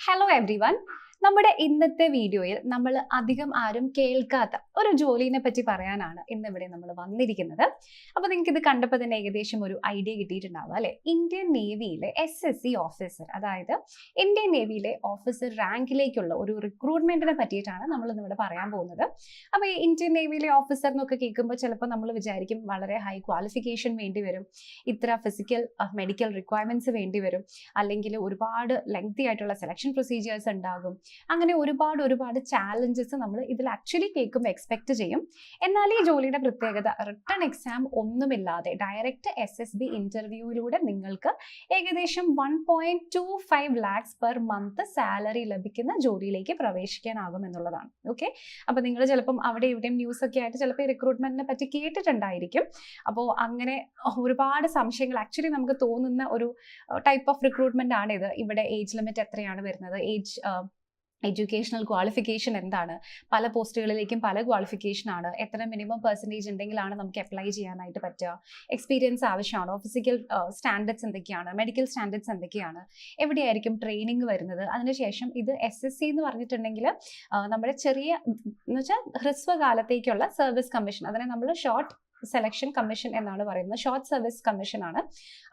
Hello everyone. നമ്മുടെ ഇന്നത്തെ വീഡിയോയിൽ നമ്മൾ അധികം ആരും കേൾക്കാത്ത ഒരു ജോലിനെ പറ്റി പറയാനാണ് ഇന്നിവിടെ നമ്മൾ വന്നിരിക്കുന്നത്. അപ്പോൾ നിങ്ങൾക്ക് ഇത് കണ്ടപ്പോൾ തന്നെ ഏകദേശം ഒരു ഐഡിയ കിട്ടിയിട്ടുണ്ടാവും അല്ലേ? ഇന്ത്യൻ നേവിയിലെ SSC ഓഫീസർ, അതായത് ഇന്ത്യൻ നേവിയിലെ ഓഫീസർ റാങ്കിലേക്കുള്ള ഒരു റിക്രൂട്ട്മെന്റിനെ പറ്റിയിട്ടാണ് നമ്മൾ ഇന്നിവിടെ പറയാൻ പോകുന്നത്. അപ്പോൾ ഈ ഇന്ത്യൻ നേവിയിലെ ഓഫീസർ എന്നൊക്കെ കേൾക്കുമ്പോൾ ചിലപ്പോൾ നമ്മൾ വിചാരിക്കും വളരെ ഹൈ ക്വാളിഫിക്കേഷൻ വേണ്ടി വരും, ഇത്ര ഫിസിക്കൽ മെഡിക്കൽ റിക്വയർമെന്റ്സ് വേണ്ടി വരും, അല്ലെങ്കിൽ ഒരുപാട് ലെങ്തി ആയിട്ടുള്ള സെലക്ഷൻ പ്രൊസീജിയേഴ്സ് ഉണ്ടാകും. അങ്ങനെ ഒരുപാട് ചാലഞ്ചസ് നമ്മൾ ഇതിൽ ആക്ച്വലി കേൾക്കുമ്പോൾ എക്സ്പെക്ട് ചെയ്യും. എന്നാൽ ഈ ജോലിയുടെ പ്രത്യേകത റിട്ടൺ എക്സാം ഒന്നുമില്ലാതെ ഡയറക്റ്റ് SSB ഇന്റർവ്യൂവിലൂടെ നിങ്ങൾക്ക് ഏകദേശം 1.25 lakhs പെർ മന്ത് സാലറി ലഭിക്കുന്ന ജോലിയിലേക്ക് പ്രവേശിക്കാനാകും എന്നുള്ളതാണ്. ഓക്കെ, അപ്പോൾ നിങ്ങൾ ചിലപ്പം അവിടെ ഇവിടെയും ന്യൂസ് ഒക്കെ ആയിട്ട് ചിലപ്പോൾ ഈ റിക്രൂട്ട്മെന്റിനെ പറ്റി കേട്ടിട്ടുണ്ടായിരിക്കും. അപ്പോൾ അങ്ങനെ ഒരുപാട് സംശയങ്ങൾ ആക്ച്വലി നമുക്ക് തോന്നുന്ന ഒരു ടൈപ്പ് ഓഫ് റിക്രൂട്ട്മെന്റ് ആണ് ഇത്. ഇവിടെ ഏജ് ലിമിറ്റ് എത്രയാണ് വരുന്നത്, എഡ്യൂക്കേഷണൽ ക്വാളിഫിക്കേഷൻ എന്താണ്, പല പോസ്റ്റുകളിലേക്കും പല ക്വാളിഫിക്കേഷൻ ആണ്, എത്ര മിനിമം പെർസെൻറ്റേജ് ഉണ്ടെങ്കിലാണ് നമുക്ക് അപ്ലൈ ചെയ്യാനായിട്ട് പറ്റുക, എക്സ്പീരിയൻസ് ആവശ്യമാണോ, ഫിസിക്കൽ സ്റ്റാൻഡേർഡ്സ് എന്തൊക്കെയാണ്, മെഡിക്കൽ സ്റ്റാൻഡേർഡ്സ് എന്തൊക്കെയാണ്, എവിടെയായിരിക്കും ട്രെയിനിങ് വരുന്നത്. അതിനുശേഷം ഇത് SSC എന്ന് പറഞ്ഞിട്ടുണ്ടെങ്കിൽ നമ്മുടെ ചെറിയ എന്ന് വെച്ചാൽ ഹ്രസ്വകാലത്തേക്കുള്ള സർവീസ് കമ്മീഷൻ, അതിനെ നമ്മൾ ഷോർട്ട് സെലക്ഷൻ കമ്മീഷൻ എന്നാണ് പറയുന്നത്, ഷോർട്ട് സർവീസ് കമ്മീഷൻ ആണ്.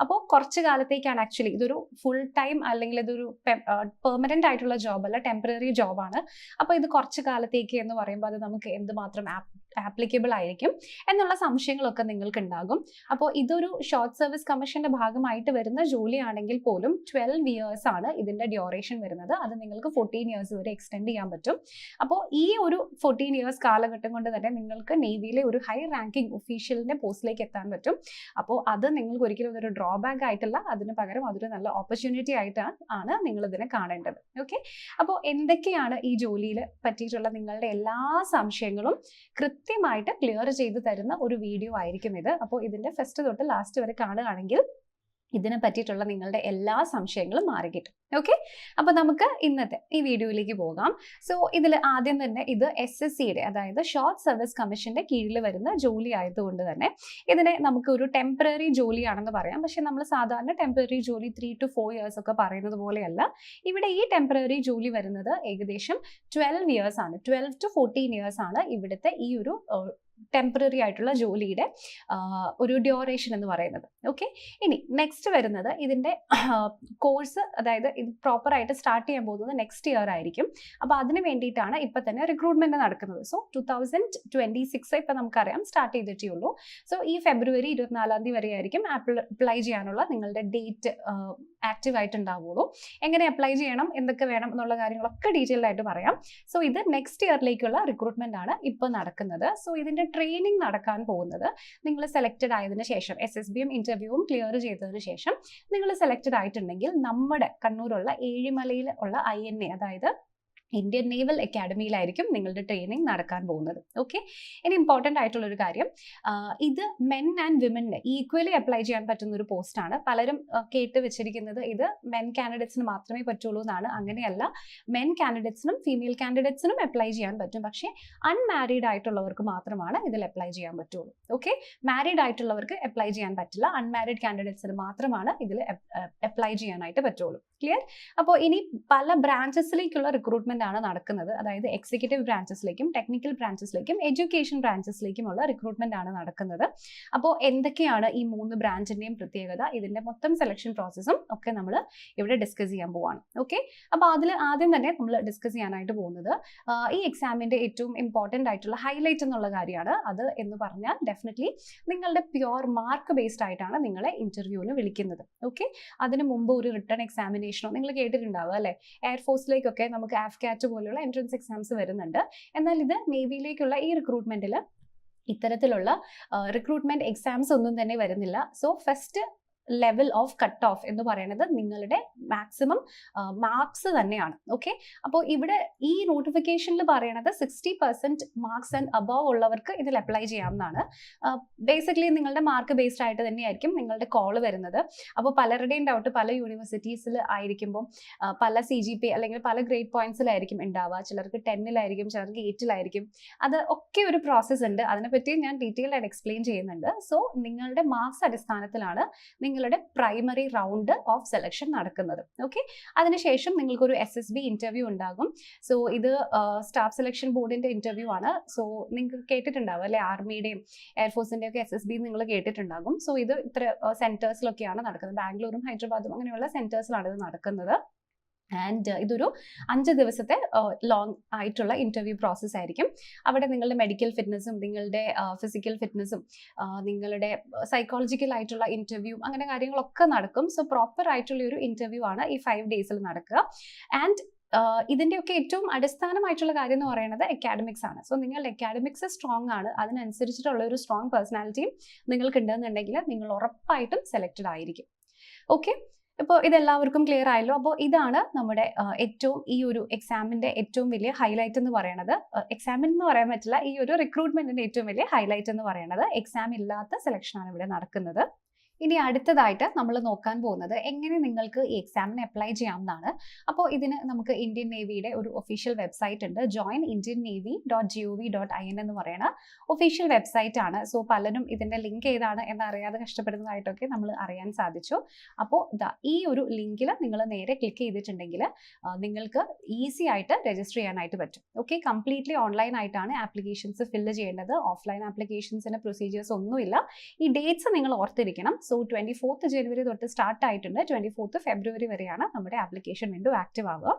അപ്പോൾ കുറച്ച് കാലത്തേക്കാണ് ആക്ച്വലി, ഇതൊരു ഫുൾ ടൈം അല്ലെങ്കിൽ ഇതൊരു പെർമനന്റ് ആയിട്ടുള്ള ജോബ് അല്ല, ടെമ്പററി ജോബാണ്. അപ്പോൾ ഇത് കുറച്ച് കാലത്തേക്ക് എന്ന് പറയുമ്പോൾ അത് നമുക്ക് എന്തുമാത്രം ആപ്ലിക്കബിൾ ആയിരിക്കും എന്നുള്ള സംശയങ്ങളൊക്കെ നിങ്ങൾക്ക് ഉണ്ടാകും. അപ്പോൾ ഇതൊരു ഷോർട്ട് സർവീസ് കമ്മീഷന്റെ ഭാഗമായിട്ട് വരുന്ന ജോലിയാണെങ്കിൽ പോലും 12 years ആണ് ഇതിന്റെ ഡ്യൂറേഷൻ വരുന്നത്. അത് നിങ്ങൾക്ക് 14 years വരെ എക്സ്റ്റെൻഡ് ചെയ്യാൻ പറ്റും. അപ്പോൾ ഈ ഒരു 14 years കാലഘട്ടം കൊണ്ട് തന്നെ നിങ്ങൾക്ക് നേവിയിലെ ഒരു ഹൈ റാങ്കിങ് ഒഫീഷ്യലിന്റെ പോസ്റ്റിലേക്ക് എത്താൻ പറ്റും. അപ്പോൾ അത് നിങ്ങൾക്ക് ഒരിക്കലും ഒരു ഡ്രോബാക്ക് ആയിട്ടല്ല, അതിന് പകരം അതൊരു നല്ല ഓപ്പർച്യൂണിറ്റി ആയിട്ടാണ് നിങ്ങൾ ഇതിനെ കാണേണ്ടത്. ഓക്കെ, അപ്പോൾ എന്തൊക്കെയാണ് ഈ ജോലിയിൽ പറ്റിയിട്ടുള്ള നിങ്ങളുടെ എല്ലാ സംശയങ്ങളും കൃത്യമായിട്ട് ക്ലിയർ ചെയ്ത് തരുന്ന ഒരു വീഡിയോ ആയിരിക്കും ഇത്. അപ്പോൾ ഇതിന്റെ ഫസ്റ്റ് തൊട്ട് ലാസ്റ്റ് വരെ കാണുകയാണെങ്കിൽ ഇതിനെ പറ്റിയിട്ടുള്ള നിങ്ങളുടെ എല്ലാ സംശയങ്ങളും മാറി കിട്ടും. ഓക്കെ, അപ്പോൾ നമുക്ക് ഇന്നത്തെ ഈ വീഡിയോയിലേക്ക് പോകാം. സോ ഇതിൽ ആദ്യം തന്നെ ഇത് SSCയുടെ, അതായത് ഷോർട്ട് സർവീസ് കമ്മീഷന്റെ കീഴിൽ വരുന്ന ജോലി ആയതുകൊണ്ട് തന്നെ ഇതിനെ നമുക്ക് ഒരു ടെമ്പററി ജോലിയാണെന്ന് പറയാം. പക്ഷെ നമ്മൾ സാധാരണ ടെമ്പററി ജോലി 3 to 4 years ഒക്കെ പറയുന്നത് പോലെയല്ല. ഇവിടെ ഈ ടെമ്പററി ജോലി വരുന്നത് ഏകദേശം 12 years ആണ്, 12 to 14 years ആണ് ഇവിടുത്തെ ഈ ഒരു ടെമ്പററി ആയിട്ടുള്ള ജോലിയുടെ ഒരു ഡ്യൂറേഷൻ എന്ന് പറയുന്നത്. ഓക്കെ, ഇനി നെക്സ്റ്റ് വരുന്നത് ഇതിന്റെ കോഴ്സ്, അതായത് ഇത് പ്രോപ്പർ ആയിട്ട് സ്റ്റാർട്ട് ചെയ്യാൻ പോകുന്നത് നെക്സ്റ്റ് ഇയർ ആയിരിക്കും. അപ്പോൾ അതിന് വേണ്ടിയിട്ടാണ് ഇപ്പൊ തന്നെ റിക്രൂട്ട്മെന്റ് നടക്കുന്നത്. സോ 2026 ഇപ്പൊ നമുക്കറിയാം സ്റ്റാർട്ട് ചെയ്തിട്ടേ ഉള്ളൂ. സോ ഈ ഫെബ്രുവരി 24 വരെ ആയിരിക്കും അപ്ലൈ ചെയ്യാനുള്ള നിങ്ങളുടെ ഡേറ്റ് ആക്റ്റീവ് ആയിട്ടുണ്ടാവുള്ളൂ. എങ്ങനെ അപ്ലൈ ചെയ്യണം, എന്തൊക്കെ വേണം എന്നുള്ള കാര്യങ്ങളൊക്കെ ഡീറ്റെയിൽഡ് ആയിട്ട് പറയാം. സോ ഇത് നെക്സ്റ്റ് ഇയറിലേക്കുള്ള റിക്രൂട്ട്മെന്റ് ആണ് ഇപ്പോൾ നടക്കുന്നത്. സോ ഇതിന്റെ ട്രെയിനിങ് നടക്കാൻ പോകുന്നത് നിങ്ങൾ സെലക്റ്റഡ് ആയതിനു ശേഷം, SSBയും ഇന്റർവ്യൂവും ക്ലിയർ ചെയ്തതിനു ശേഷം നിങ്ങൾ സെലക്റ്റഡ് ആയിട്ടുണ്ടെങ്കിൽ നമ്മുടെ കണ്ണൂരുള്ള ഏഴിമലയിൽ ഉള്ള INA, അതായത് ഇന്ത്യൻ നേവൽ അക്കാഡമിയിലായിരിക്കും നിങ്ങളുടെ ട്രെയിനിങ് നടക്കാൻ പോകുന്നത്. ഓക്കെ, ഇനി ഇമ്പോർട്ടൻ്റ് ആയിട്ടുള്ള ഒരു കാര്യം, ഇത് men and women equally apply ചെയ്യാൻ പറ്റുന്ന ഒരു പോസ്റ്റാണ്. പലരും കേട്ട് വെച്ചിരിക്കുന്നത് ഇത് മെൻ കാൻഡിഡേറ്റ്സിന് മാത്രമേ പറ്റുള്ളൂ എന്നാണ്. അങ്ങനെയല്ല, മെൻ കാൻഡിഡേറ്റ്സിനും ഫീമെയിൽ കാൻഡിഡേറ്റ്സിനും അപ്ലൈ ചെയ്യാൻ പറ്റും. പക്ഷേ അൺമാരീഡ് ആയിട്ടുള്ളവർക്ക് മാത്രമാണ് ഇതിൽ അപ്ലൈ ചെയ്യാൻ പറ്റുള്ളൂ. ഓക്കെ, മാരീഡ് ആയിട്ടുള്ളവർക്ക് അപ്ലൈ ചെയ്യാൻ പറ്റില്ല. അൺമാരീഡ് കാൻഡിഡേറ്റ്സിന് മാത്രമാണ് ഇതിൽ അപ്ലൈ ചെയ്യാനായിട്ട് പറ്റുള്ളൂ. ക്ലിയർ? അപ്പോൾ ഇനി പല ബ്രാഞ്ചസിലേക്കുള്ള റിക്രൂട്ട്മെന്റ് ആണ് നടക്കുന്നത്. അതായത് എക്സിക്യൂട്ടീവ് ബ്രാഞ്ചസിലേക്കും ടെക്നിക്കൽ ബ്രാഞ്ചസിലേക്കും എഡ്യൂക്കേഷൻ ബ്രാഞ്ചസിലേക്കുമുള്ള റിക്രൂട്ട്മെന്റ് ആണ് നടക്കുന്നത്. അപ്പോൾ എന്തൊക്കെയാണ് ഈ 3 ബ്രാഞ്ചിന്റെയും പ്രത്യേകത, ഇതിന്റെ മൊത്തം സെലക്ഷൻ പ്രോസസ്സും ഒക്കെ നമ്മൾ ഇവിടെ ഡിസ്കസ് ചെയ്യാൻ പോവാണ്. ഓക്കെ, അപ്പോൾ അതിൽ ആദ്യം തന്നെ നമ്മൾ ഡിസ്കസ് ചെയ്യാനായിട്ട് പോകുന്നത് ഈ എക്സാമിന്റെ ഏറ്റവും ഇമ്പോർട്ടൻ്റ് ആയിട്ടുള്ള ഹൈലൈറ്റ് എന്നുള്ള കാര്യമാണ്. അത് എന്ന് പറഞ്ഞാൽ ഡെഫിനറ്റ്ലി നിങ്ങളുടെ പ്യുവർ മാർക്ക് ബേസ്ഡ് ആയിട്ടാണ് നിങ്ങളെ ഇന്റർവ്യൂവിന് വിളിക്കുന്നത്. ഓക്കെ, അതിന് മുമ്പ് ഒരു റിട്ടൺ എക്സാമിനേഷനോ നിങ്ങൾ കേട്ടിട്ടുണ്ടാവുക അല്ലേ? എയർഫോഴ്സിലേക്കൊക്കെ നമുക്ക് AFCAT പോലുള്ള എൻട്രൻസ് എക്സാംസ് വരുന്നുണ്ട്. എന്നാൽ ഇത് നേവിയിലേക്കുള്ള ഈ റിക്രൂട്ട്മെന്റിൽ ഇത്തരത്തിലുള്ള റിക്രൂട്ട്മെന്റ് എക്സാംസ് ഒന്നും തന്നെ വരുന്നില്ല. So first level off cut off എന്ന് പറയുന്നത് നിങ്ങളുടെ മാക്സിമം മാർക്സ് തന്നെയാണ്. ഓക്കെ, അപ്പോൾ ഇവിടെ ഈ നോട്ടിഫിക്കേഷനിൽ പറയണത് 60% മാർക്സ് ആൻഡ് അബവ് ഉള്ളവർക്ക് ഇതിൽ അപ്ലൈ ചെയ്യാവുന്നതാണ്. ബേസിക്കലി നിങ്ങളുടെ മാർക്ക് ബേസ്ഡ് ആയിട്ട് തന്നെയായിരിക്കും നിങ്ങളുടെ കോൾ വരുന്നത്. അപ്പോൾ പലരുടെയും ഡൗട്ട്, പല യൂണിവേഴ്സിറ്റീസിൽ ആയിരിക്കുമ്പോൾ പല CGPA അല്ലെങ്കിൽ പല ഗ്രേഡ് പോയിന്റ്സിലായിരിക്കും ഉണ്ടാവുക. ചിലർക്ക് 10-ലായിരിക്കും, ചിലർക്ക് 8-ലായിരിക്കും. അത് ഒക്കെ ഒരു പ്രോസസ്സ് ഉണ്ട്. അതിനെപ്പറ്റി ഞാൻ ഡീറ്റെയിൽ ആയിട്ട് എക്സ്പ്ലെയിൻ ചെയ്യുന്നുണ്ട്. സോ നിങ്ങളുടെ മാർക്സ് അടിസ്ഥാനത്തിലാണ് നിങ്ങൾ നിങ്ങളുടെ പ്രൈമറി റൗണ്ട് ഓഫ് സെലക്ഷൻ നടക്കുന്നത്. ഓക്കെ, അതിനുശേഷം നിങ്ങൾക്കൊരു SSB ഇന്റർവ്യൂ ഉണ്ടാകും. സോ ഇത് സ്റ്റാഫ് സെലക്ഷൻ ബോർഡിന്റെ ഇന്റർവ്യൂ ആണ്. സോ നിങ്ങൾക്ക് കേട്ടിട്ടുണ്ടാവും അല്ലെ, ആർമിയുടെയും എയർഫോഴ്സിന്റെ ഒക്കെ SSB നിങ്ങൾ കേട്ടിട്ടുണ്ടാകും. സോ ഇത് ഇത്ര സെന്റേഴ്സിലൊക്കെയാണ് നടക്കുന്നത്. ബാംഗ്ലൂരും ഹൈദരാബാദും അങ്ങനെയുള്ള സെന്റേഴ്സിലാണ് ഇത് നടക്കുന്നത്. ആൻഡ് ഇതൊരു 5 ദിവസത്തെ ലോങ് ആയിട്ടുള്ള ഇന്റർവ്യൂ പ്രോസസ് ആയിരിക്കും. അവിടെ നിങ്ങളുടെ മെഡിക്കൽ ഫിറ്റ്നസും നിങ്ങളുടെ ഫിസിക്കൽ ഫിറ്റ്നസും നിങ്ങളുടെ സൈക്കോളജിക്കൽ ആയിട്ടുള്ള ഇന്റർവ്യൂ അങ്ങനെ കാര്യങ്ങളൊക്കെ നടക്കും. സോ പ്രോപ്പർ ആയിട്ടുള്ള ഒരു ഇന്റർവ്യൂ ആണ് ഈ 5 ഡേയ്സിൽ നടക്കുക. ആൻഡ് ഇതിൻ്റെയൊക്കെ ഏറ്റവും അടിസ്ഥാനമായിട്ടുള്ള കാര്യം എന്ന് പറയുന്നത് അക്കാഡമിക്സ് ആണ്. സോ നിങ്ങളുടെ അക്കാഡമിക്സ് സ്ട്രോങ് ആണ്, അതിനനുസരിച്ചിട്ടുള്ള ഒരു സ്ട്രോങ് പേഴ്സണാലിറ്റിയും നിങ്ങൾക്ക് ഉണ്ടെന്നുണ്ടെങ്കിൽ നിങ്ങൾ ഉറപ്പായിട്ടും സെലക്റ്റഡ് ആയിരിക്കും. ഓക്കെ, ഇപ്പോൾ ഇതെല്ലാവർക്കും ക്ലിയർ ആയല്ലോ. അപ്പോൾ ഇതാണ് നമ്മുടെ ഏറ്റവും ഈ ഒരു എക്സാമിന്റെ ഏറ്റവും വലിയ ഹൈലൈറ്റ് എന്ന് പറയുന്നത്. എക്സാമിൻ എന്ന് പറയാൻ പറ്റില്ല, ഈ ഒരു റിക്രൂട്ട്മെന്റിന്റെ ഏറ്റവും വലിയ ഹൈലൈറ്റ് എന്ന് പറയുന്നത് എക്സാം ഇല്ലാത്ത സെലക്ഷനാണ് ഇവിടെ നടക്കുന്നത്. ഇനി അടുത്തതായിട്ട് നമ്മൾ നോക്കാൻ പോകുന്നത് എങ്ങനെ നിങ്ങൾക്ക് ഈ എക്സാമിന് അപ്ലൈ ചെയ്യാമെന്നാണ്. അപ്പോൾ ഇതിന് നമുക്ക് ഇന്ത്യൻ നേവിയുടെ ഒരു ഒഫീഷ്യൽ വെബ്സൈറ്റ് ഉണ്ട്, joinindiannavy.gov.in എന്ന് പറയുന്ന ഒഫീഷ്യൽ വെബ്സൈറ്റ് ആണ്. സോ പലരും ഇതിന്റെ ലിങ്ക് ഏതാണ് എന്നറിയാതെ കഷ്ടപ്പെടുന്നതായിട്ടൊക്കെ നമ്മൾ അറിയാൻ സാധിച്ചു. അപ്പോൾ ഈ ഒരു ലിങ്കിൽ നിങ്ങൾ നേരെ ക്ലിക്ക് ചെയ്തിട്ടുണ്ടെങ്കിൽ നിങ്ങൾക്ക് ഈസി ആയിട്ട് രജിസ്റ്റർ ചെയ്യാനായിട്ട് പറ്റും. ഓക്കെ, കംപ്ലീറ്റ്ലി ഓൺലൈൻ ആയിട്ടാണ് ആപ്ലിക്കേഷൻസ് ഫില്ല് ചെയ്യേണ്ടത്. ഓഫ്ലൈൻ ആപ്ലിക്കേഷൻസിന് പ്രൊസീജിയേഴ്സ് ഒന്നുമില്ല. ഈ ഡേറ്റ്സ് നിങ്ങൾ ഓർത്തിരിക്കണം. സോ 24th ജനുവരി തൊട്ട് സ്റ്റാർട്ട് ആയിട്ടുണ്ട്, 24th ഫെബ്രുവരി വരെയാണ് നമ്മുടെ ആപ്ലിക്കേഷൻ വിൻഡോ ആക്റ്റീവ് ആവുക.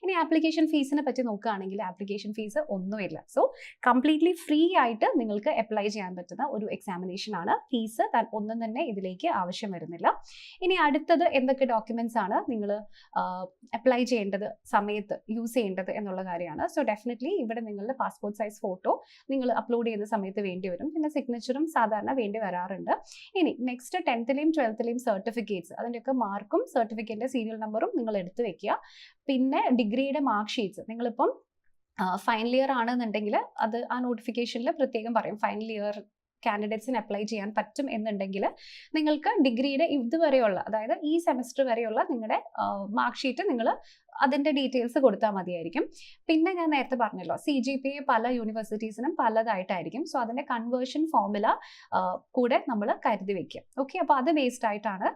ഇനി ആപ്ലിക്കേഷൻ ഫീസിനെ പറ്റി നോക്കുകയാണെങ്കിൽ ആപ്ലിക്കേഷൻ ഫീസ് ഒന്നുമില്ല. സോ കംപ്ലീറ്റ്ലി ഫ്രീ ആയിട്ട് നിങ്ങൾക്ക് അപ്ലൈ ചെയ്യാൻ പറ്റുന്ന ഒരു എക്സാമിനേഷൻ ആണ്. ഫീസ് ഒന്നും തന്നെ ഇതിലേക്ക് ആവശ്യം വരുന്നില്ല. ഇനി അടുത്തത് എന്തൊക്കെ ഡോക്യുമെന്റ്സ് ആണ് നിങ്ങൾ അപ്ലൈ ചെയ്യേണ്ടത് സമയത്ത് യൂസ് ചെയ്യേണ്ടത് എന്നുള്ള കാര്യമാണ്. സോ ഡെഫിനറ്റ്ലി ഇവിടെ നിങ്ങളുടെ പാസ്പോർട്ട് സൈസ് ഫോട്ടോ നിങ്ങൾ അപ്ലോഡ് ചെയ്യുന്ന സമയത്ത് വേണ്ടി വരും. പിന്നെ സിഗ്നേച്ചറും സാധാരണ വേണ്ടി വരാറുണ്ട്. ഇനി നെക്സ്റ്റ് 10th-ലെയും 12th-ലെയും സർട്ടിഫിക്കറ്റ്സ്, അതിൻ്റെയൊക്കെ മാർക്കും സർട്ടിഫിക്കറ്റിന്റെ സീരിയൽ നമ്പറും നിങ്ങൾ എടുത്തു വെക്കുക. പിന്നെ ഡിഗ്രിയുടെ മാർക്ക് ഷീറ്റ്സ്, നിങ്ങളിപ്പം ഫൈനൽ ഇയർ ആണെന്നുണ്ടെങ്കിൽ അത് ആ നോട്ടിഫിക്കേഷനിൽ പ്രത്യേകം പറയും. ഫൈനൽ ഇയർ കാൻഡിഡേറ്റ്സിന് അപ്ലൈ ചെയ്യാൻ പറ്റും എന്നുണ്ടെങ്കിൽ നിങ്ങൾക്ക് ഡിഗ്രിയുടെ ഇതുവരെയുള്ള, അതായത് ഈ സെമസ്റ്റർ വരെയുള്ള നിങ്ങളുടെ മാർക്ക് ഷീറ്റ് നിങ്ങൾ അതിൻ്റെ ഡീറ്റെയിൽസ് കൊടുത്താൽ മതിയായിരിക്കും. പിന്നെ ഞാൻ നേരത്തെ പറഞ്ഞല്ലോ, CGPA പല യൂണിവേഴ്സിറ്റീസിനും പലതായിട്ടായിരിക്കും. സോ അതിൻ്റെ കൺവേർഷൻ ഫോർമുല കൂടെ നമ്മൾ കരുതി വെക്കുക. ഓക്കെ, അപ്പോൾ അത് ബേസ്ഡ് ആയിട്ടാണ്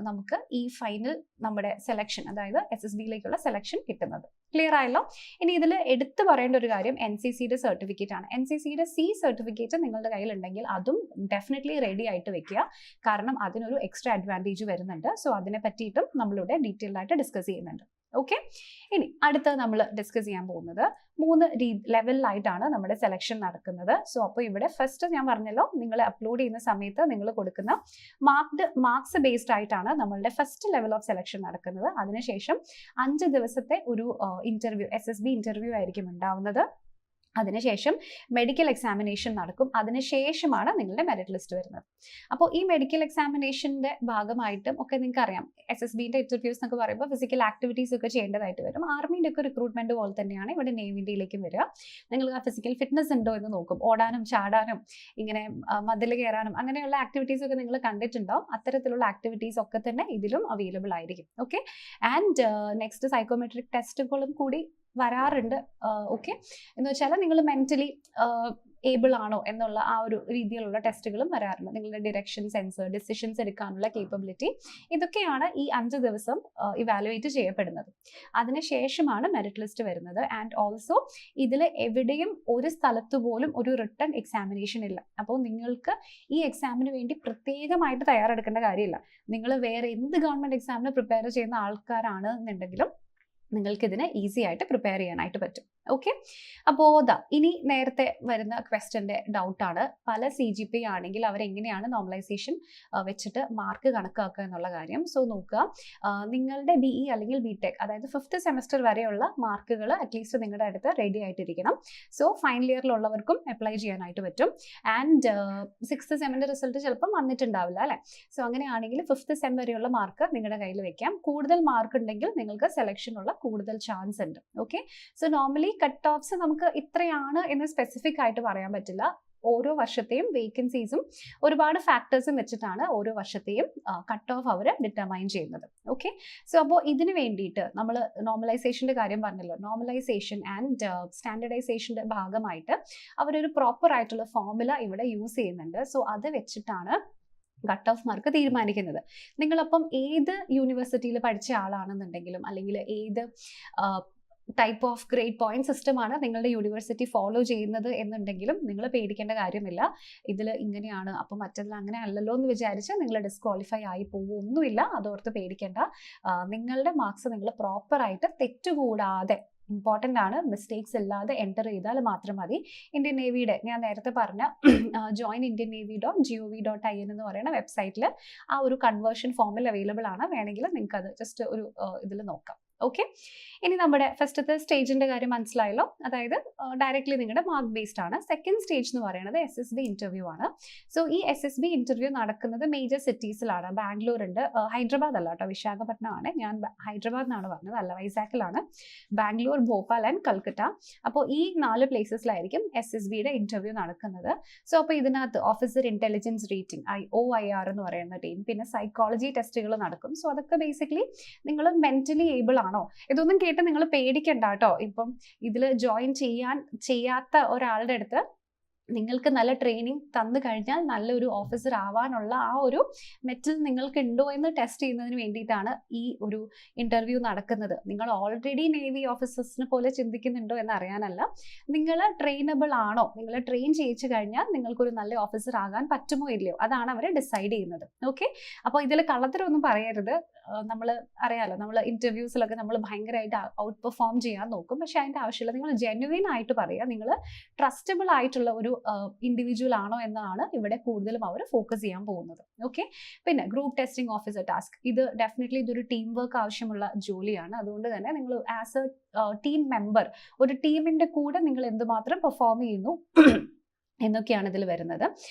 നമുക്ക് ഈ ഫൈനൽ നമ്മുടെ സെലക്ഷൻ, അതായത് SSBയിലേക്കുള്ള സെലക്ഷൻ കിട്ടുന്നത്. ക്ലിയർ ആയല്ലോ. ഇനി ഇതിൽ എടുത്തു പറയേണ്ട ഒരു കാര്യം NCCയുടെ സർട്ടിഫിക്കറ്റ് ആണ്. NCCയുടെ C സർട്ടിഫിക്കറ്റ് നിങ്ങളുടെ കയ്യിലുണ്ടെങ്കിൽ അതും ഡെഫിനറ്റ്ലി റെഡി ആയിട്ട് വെക്കുക. കാരണം അതിനൊരു എക്സ്ട്രാ അഡ്വാൻറ്റേജ് വരുന്നുണ്ട്. സോ അതിനെ പറ്റിയിട്ടും നമ്മളിവിടെ ഡീറ്റെയിൽഡ് ആയിട്ട് ഡിസ്കസ് ചെയ്യുന്നുണ്ട്. ഓക്കെ, ഇനി അടുത്ത നമ്മൾ ഡിസ്കസ് ചെയ്യാൻ പോകുന്നത് 3 ലെവലിലായിട്ടാണ് നമ്മുടെ സെലക്ഷൻ നടക്കുന്നത്. സോ അപ്പോൾ ഇവിടെ ഫസ്റ്റ് ഞാൻ പറഞ്ഞല്ലോ, നിങ്ങൾ അപ്ലോഡ് ചെയ്യുന്ന സമയത്ത് നിങ്ങൾ കൊടുക്കുന്ന മാർക്സ് ബേസ്ഡ് ആയിട്ടാണ് നമ്മളുടെ ഫസ്റ്റ് ലെവൽ ഓഫ് സെലക്ഷൻ നടക്കുന്നത്. അതിനുശേഷം 5 ദിവസത്തെ ഒരു ഇന്റർവ്യൂ, SSB ഇന്റർവ്യൂ ആയിരിക്കും ഉണ്ടാവുന്നത്. അതിനുശേഷം മെഡിക്കൽ എക്സാമിനേഷൻ നടക്കും. അതിനുശേഷമാണ് നിങ്ങളുടെ മെറിറ്റ് ലിസ്റ്റ് വരുന്നത്. അപ്പോൾ ഈ മെഡിക്കൽ എക്സാമിനേഷൻ്റെ ഭാഗമായിട്ടും ഒക്കെ നിങ്ങൾക്ക് അറിയാം, SSBന്റെ ഇന്റർവ്യൂസ് എന്നൊക്കെ പറയുമ്പോൾ ഫിസിക്കൽ ആക്ടിവിറ്റീസ് ഒക്കെ ചെയ്യേണ്ടതായിട്ട് വരും. ആർമിൻ്റെ ഒക്കെ റിക്രൂട്ട്മെന്റ് പോലെ തന്നെയാണ് ഇവിടെ നേവിയിലേക്കും വരിക. നിങ്ങൾ ആ ഫിസിക്കൽ ഫിറ്റ്നസ് ഉണ്ടോ എന്ന് നോക്കും. ഓടാനും ചാടാനും ഇങ്ങനെ മതിൽ കയറാനും അങ്ങനെയുള്ള ആക്ടിവിറ്റീസ് ഒക്കെ നിങ്ങൾ കണ്ടിട്ടുണ്ടാവും. അത്തരത്തിലുള്ള ആക്ടിവിറ്റീസ് ഒക്കെ തന്നെ ഇതിലും അവൈലബിൾ ആയിരിക്കും. ഓക്കെ, ആൻഡ് നെക്സ്റ്റ് സൈക്കോമെട്രിക് ടെസ്റ്റുകളും കൂടി വരാറുണ്ട്. ഓക്കെ, എന്ന് വെച്ചാൽ നിങ്ങൾ മെന്റലി ഏബിൾ ആണോ എന്നുള്ള ആ ഒരു രീതിയിലുള്ള ടെസ്റ്റുകളും വരാറുണ്ട്. നിങ്ങളുടെ ഡിറക്ഷൻ സെൻസ്, ഡിസിഷൻസ് എടുക്കാനുള്ള കേപ്പബിലിറ്റി, ഇതൊക്കെയാണ് ഈ 5 ദിവസം ഇവാലുവേറ്റ് ചെയ്യപ്പെടുന്നത്. അതിനുശേഷമാണ് മെറിറ്റ് ലിസ്റ്റ് വരുന്നത്. ആൻഡ് ഓൾസോ ഇതിൽ എവിടെയും ഒരു സ്ഥലത്ത് പോലും ഒരു റിട്ടൺ എക്സാമിനേഷൻ ഇല്ല. അപ്പോൾ നിങ്ങൾക്ക് ഈ എക്സാമിന് വേണ്ടി പ്രത്യേകമായിട്ട് തയ്യാറെടുക്കേണ്ട കാര്യമില്ല. നിങ്ങൾ വേറെ എന്ത് ഗവൺമെന്റ് എക്സാമിന് പ്രിപ്പയർ ചെയ്യുന്ന ആൾക്കാരാണ് എന്നുണ്ടെങ്കിലും നിങ്ങൾക്കിതിനെ ഈസി ആയിട്ട് പ്രിപ്പയർ ചെയ്യാനായിട്ട് പറ്റും. ഓക്കെ, അപ്പോൾ ഇനി നേരത്തെ വരുന്ന ക്വസ്റ്റ്യൻ്റെ ഡൗട്ടാണ്, പല CGPA ആണെങ്കിൽ അവരെങ്ങനെയാണ് നോർമലൈസേഷൻ വെച്ചിട്ട് മാർക്ക് കണക്കാക്കുക എന്നുള്ള കാര്യം. സോ നോക്കുക, നിങ്ങളുടെ BE അല്ലെങ്കിൽ BTech, അതായത് 5th സെമസ്റ്റർ വരെയുള്ള മാർക്കുകൾ അറ്റ്ലീസ്റ്റ് നിങ്ങളുടെ അടുത്ത് റെഡി ആയിട്ടിരിക്കണം. സോ ഫൈനൽ ഇയറിലുള്ളവർക്കും അപ്ലൈ ചെയ്യാനായിട്ട് പറ്റും. ആൻഡ് 6th സെമ്മിൻ്റെ റിസൾട്ട് ചിലപ്പം വന്നിട്ടുണ്ടാവില്ല അല്ലേ. സോ അങ്ങനെയാണെങ്കിൽ 5th സെം വരെയുള്ള മാർക്ക് നിങ്ങളുടെ കയ്യിൽ വെക്കാം. കൂടുതൽ മാർക്ക് ഉണ്ടെങ്കിൽ നിങ്ങൾക്ക് സെലക്ഷനുള്ള കൂടുതൽ ചാൻസ് ഉണ്ട്. Okay, so normally cut offs നമുക്ക് ഇത്രയാണ് എന്ന് സ്പെസിഫിക് ആയിട്ട് പറയാൻ പറ്റില്ല. ഓരോ വർഷത്തെയും വേക്കൻസീസും ഒരുപാട് ഫാക്ടേഴ്സും വെച്ചിട്ടാണ് ഓരോ വർഷത്തെയും കട്ട് ഓഫ് അവർ ഡിറ്റർമൈൻ ചെയ്യുന്നത്. ഓക്കെ, സോ അപ്പോൾ ഇതിന് വേണ്ടിയിട്ട് നമ്മൾ നോർമലൈസേഷൻ്റെ കാര്യം പറഞ്ഞല്ലോ, നോർമലൈസേഷൻ ആൻഡ് സ്റ്റാൻഡർഡൈസേഷൻ്റെ ഭാഗമായിട്ട് അവരൊരു പ്രോപ്പർ ആയിട്ടുള്ള ഫോർമുല ഇവിടെ യൂസ് ചെയ്യുന്നുണ്ട്. സോ അത് വെച്ചിട്ടാണ് കട്ട് ഓഫ് മാർക്ക് തീരുമാനിക്കുന്നത്. നിങ്ങളപ്പം ഏത് യൂണിവേഴ്സിറ്റിയിൽ പഠിച്ച ആളാണെന്നുണ്ടെങ്കിലും അല്ലെങ്കിൽ ഏത് ടൈപ്പ് ഓഫ് ഗ്രേഡ് പോയിന്റ് സിസ്റ്റമാണ് നിങ്ങളുടെ യൂണിവേഴ്സിറ്റി ഫോളോ ചെയ്യുന്നത് എന്നുണ്ടെങ്കിലും നിങ്ങൾ പേടിക്കേണ്ട കാര്യമില്ല. ഇതിൽ ഇങ്ങനെയാണ് അപ്പം മറ്റതിൽ അങ്ങനെ അല്ലല്ലോ എന്ന് വിചാരിച്ച് നിങ്ങൾ ഡിസ്ക്വാളിഫൈ ആയി പോകുമൊന്നുമില്ല. അതോർത്ത് പേടിക്കേണ്ട. നിങ്ങളുടെ മാർക്സ് നിങ്ങൾ പ്രോപ്പറായിട്ട് തെറ്റുകൂടാതെ, ഇമ്പോർട്ടൻ്റ് ആണ്, മിസ്റ്റേക്സ് ഇല്ലാതെ എൻ്റർ ചെയ്താൽ മാത്രം മതി. ഇന്ത്യൻ നേവിയുടെ ഞാൻ നേരത്തെ പറഞ്ഞ join.indiannavy.gov.in എന്ന് പറയുന്ന വെബ്സൈറ്റിൽ ആ ഒരു കൺവേർഷൻ ഫോമിൽ അവൈലബിൾ ആണ്. വേണമെങ്കിൽ നിങ്ങൾക്ക് അത് ജസ്റ്റ് ഒരു ഇതിൽ നോക്കാം. ഓക്കെ, ഇനി നമ്മുടെ ഫസ്റ്റത്തെ സ്റ്റേജിന്റെ കാര്യം മനസ്സിലായല്ലോ. അതായത് ഡയറക്ട്ലി നിങ്ങളുടെ മാർക്ക് ബേസ്ഡ് ആണ്. സെക്കൻഡ് സ്റ്റേജ് എന്ന് പറയുന്നത് SSB ഇന്റർവ്യൂ ആണ്. സോ ഈ SSB ഇന്റർവ്യൂ നടക്കുന്നത് മേജർ സിറ്റീസിലാണ്. ബാംഗ്ലൂർ ഉണ്ട്, ഹൈദരാബാദ് അല്ല കേട്ടോ, വിശാഖപട്ടണം ആണ്. ഞാൻ ഹൈദരാബാദ് എന്നാണ് പറഞ്ഞത്, അല്ല വൈസാക്കിലാണ്. ബാംഗ്ലൂർ, ഭോപ്പാൽ ആൻഡ് കൽക്കട്ട. അപ്പോൾ ഈ 4 പ്ലേസസിലായിരിക്കും SSBയുടെ ഇന്റർവ്യൂ നടക്കുന്നത്. സോ അപ്പോൾ ഇതിനകത്ത് ഓഫീസർ ഇന്റലിജൻസ് റേറ്റിംഗ് OIR എന്ന് പറയുന്ന ടീം, പിന്നെ സൈക്കോളജി ടെസ്റ്റുകൾ നടക്കും. സോ അതൊക്കെ ബേസിക്കലി നിങ്ങൾ മെന്റലി ഏബിൾ ആണോ, ഇതൊന്നും കേട്ട് നിങ്ങൾ പേടിക്കണ്ട കേട്ടോ. ഇപ്പം ഇതിൽ ജോയിൻ ചെയ്യാത്ത ഒരാളുടെ അടുത്ത് നിങ്ങൾക്ക് നല്ല ട്രെയിനിങ് തന്നു കഴിഞ്ഞാൽ നല്ലൊരു ഓഫീസർ ആവാനുള്ള ആ ഒരു മെറ്റൽ നിങ്ങൾക്ക് ഉണ്ടോ എന്ന് ടെസ്റ്റ് ചെയ്യുന്നതിന് വേണ്ടിയിട്ടാണ് ഈ ഒരു ഇന്റർവ്യൂ നടക്കുന്നത്. നിങ്ങൾ ഓൾറെഡി നേവി ഓഫീസേഴ്സിനെ പോലെ ചിന്തിക്കുന്നുണ്ടോ എന്ന് അറിയാനല്ല, നിങ്ങൾ ട്രെയിനബിൾ ആണോ, നിങ്ങൾ ട്രെയിൻ ചെയ്യിച്ചു കഴിഞ്ഞാൽ നിങ്ങൾക്കൊരു നല്ല ഓഫീസർ ആകാൻ പറ്റുമോ ഇല്ലയോ, അതാണ് അവർ ഡിസൈഡ് ചെയ്യുന്നത്. ഓക്കെ, അപ്പോൾ ഇതിൽ കള്ളത്തരമൊന്നും പറയരുത്. നമ്മൾ അറിയാലോ, നമ്മൾ ഇന്റർവ്യൂസിലൊക്കെ നമ്മൾ ഭയങ്കരമായിട്ട് ഔട്ട് പെർഫോം ചെയ്യാൻ നോക്കും. പക്ഷെ അതിൻ്റെ ആവശ്യമില്ല. നിങ്ങൾ ജെന്യുവിൻ ആയിട്ട് പറയുക, നിങ്ങൾ ട്രസ്റ്റബിൾ ആയിട്ടുള്ള ഒരു ഇൻഡിവിജ്വൽ ആണോ എന്നാണ് ഇവിടെ കൂടുതലും അവർ ഫോക്കസ് ചെയ്യാൻ പോകുന്നത്. ഓക്കെ, പിന്നെ ഗ്രൂപ്പ് ടെസ്റ്റിംഗ് ഓഫീസർ ടാസ്ക്, ഇത് ഡെഫിനറ്റ്ലി ഇതൊരു ടീം വർക്ക് ആവശ്യമുള്ള ജോലിയാണ്. അതുകൊണ്ട് തന്നെ നിങ്ങൾ ആസ് എ ടീം മെമ്പർ, ഒരു ടീമിന്റെ കൂടെ നിങ്ങൾ എന്തുമാത്രം പെർഫോം ചെയ്യുന്നു എന്നൊക്കെയാണ് ഇതിൽ വരുന്നത്.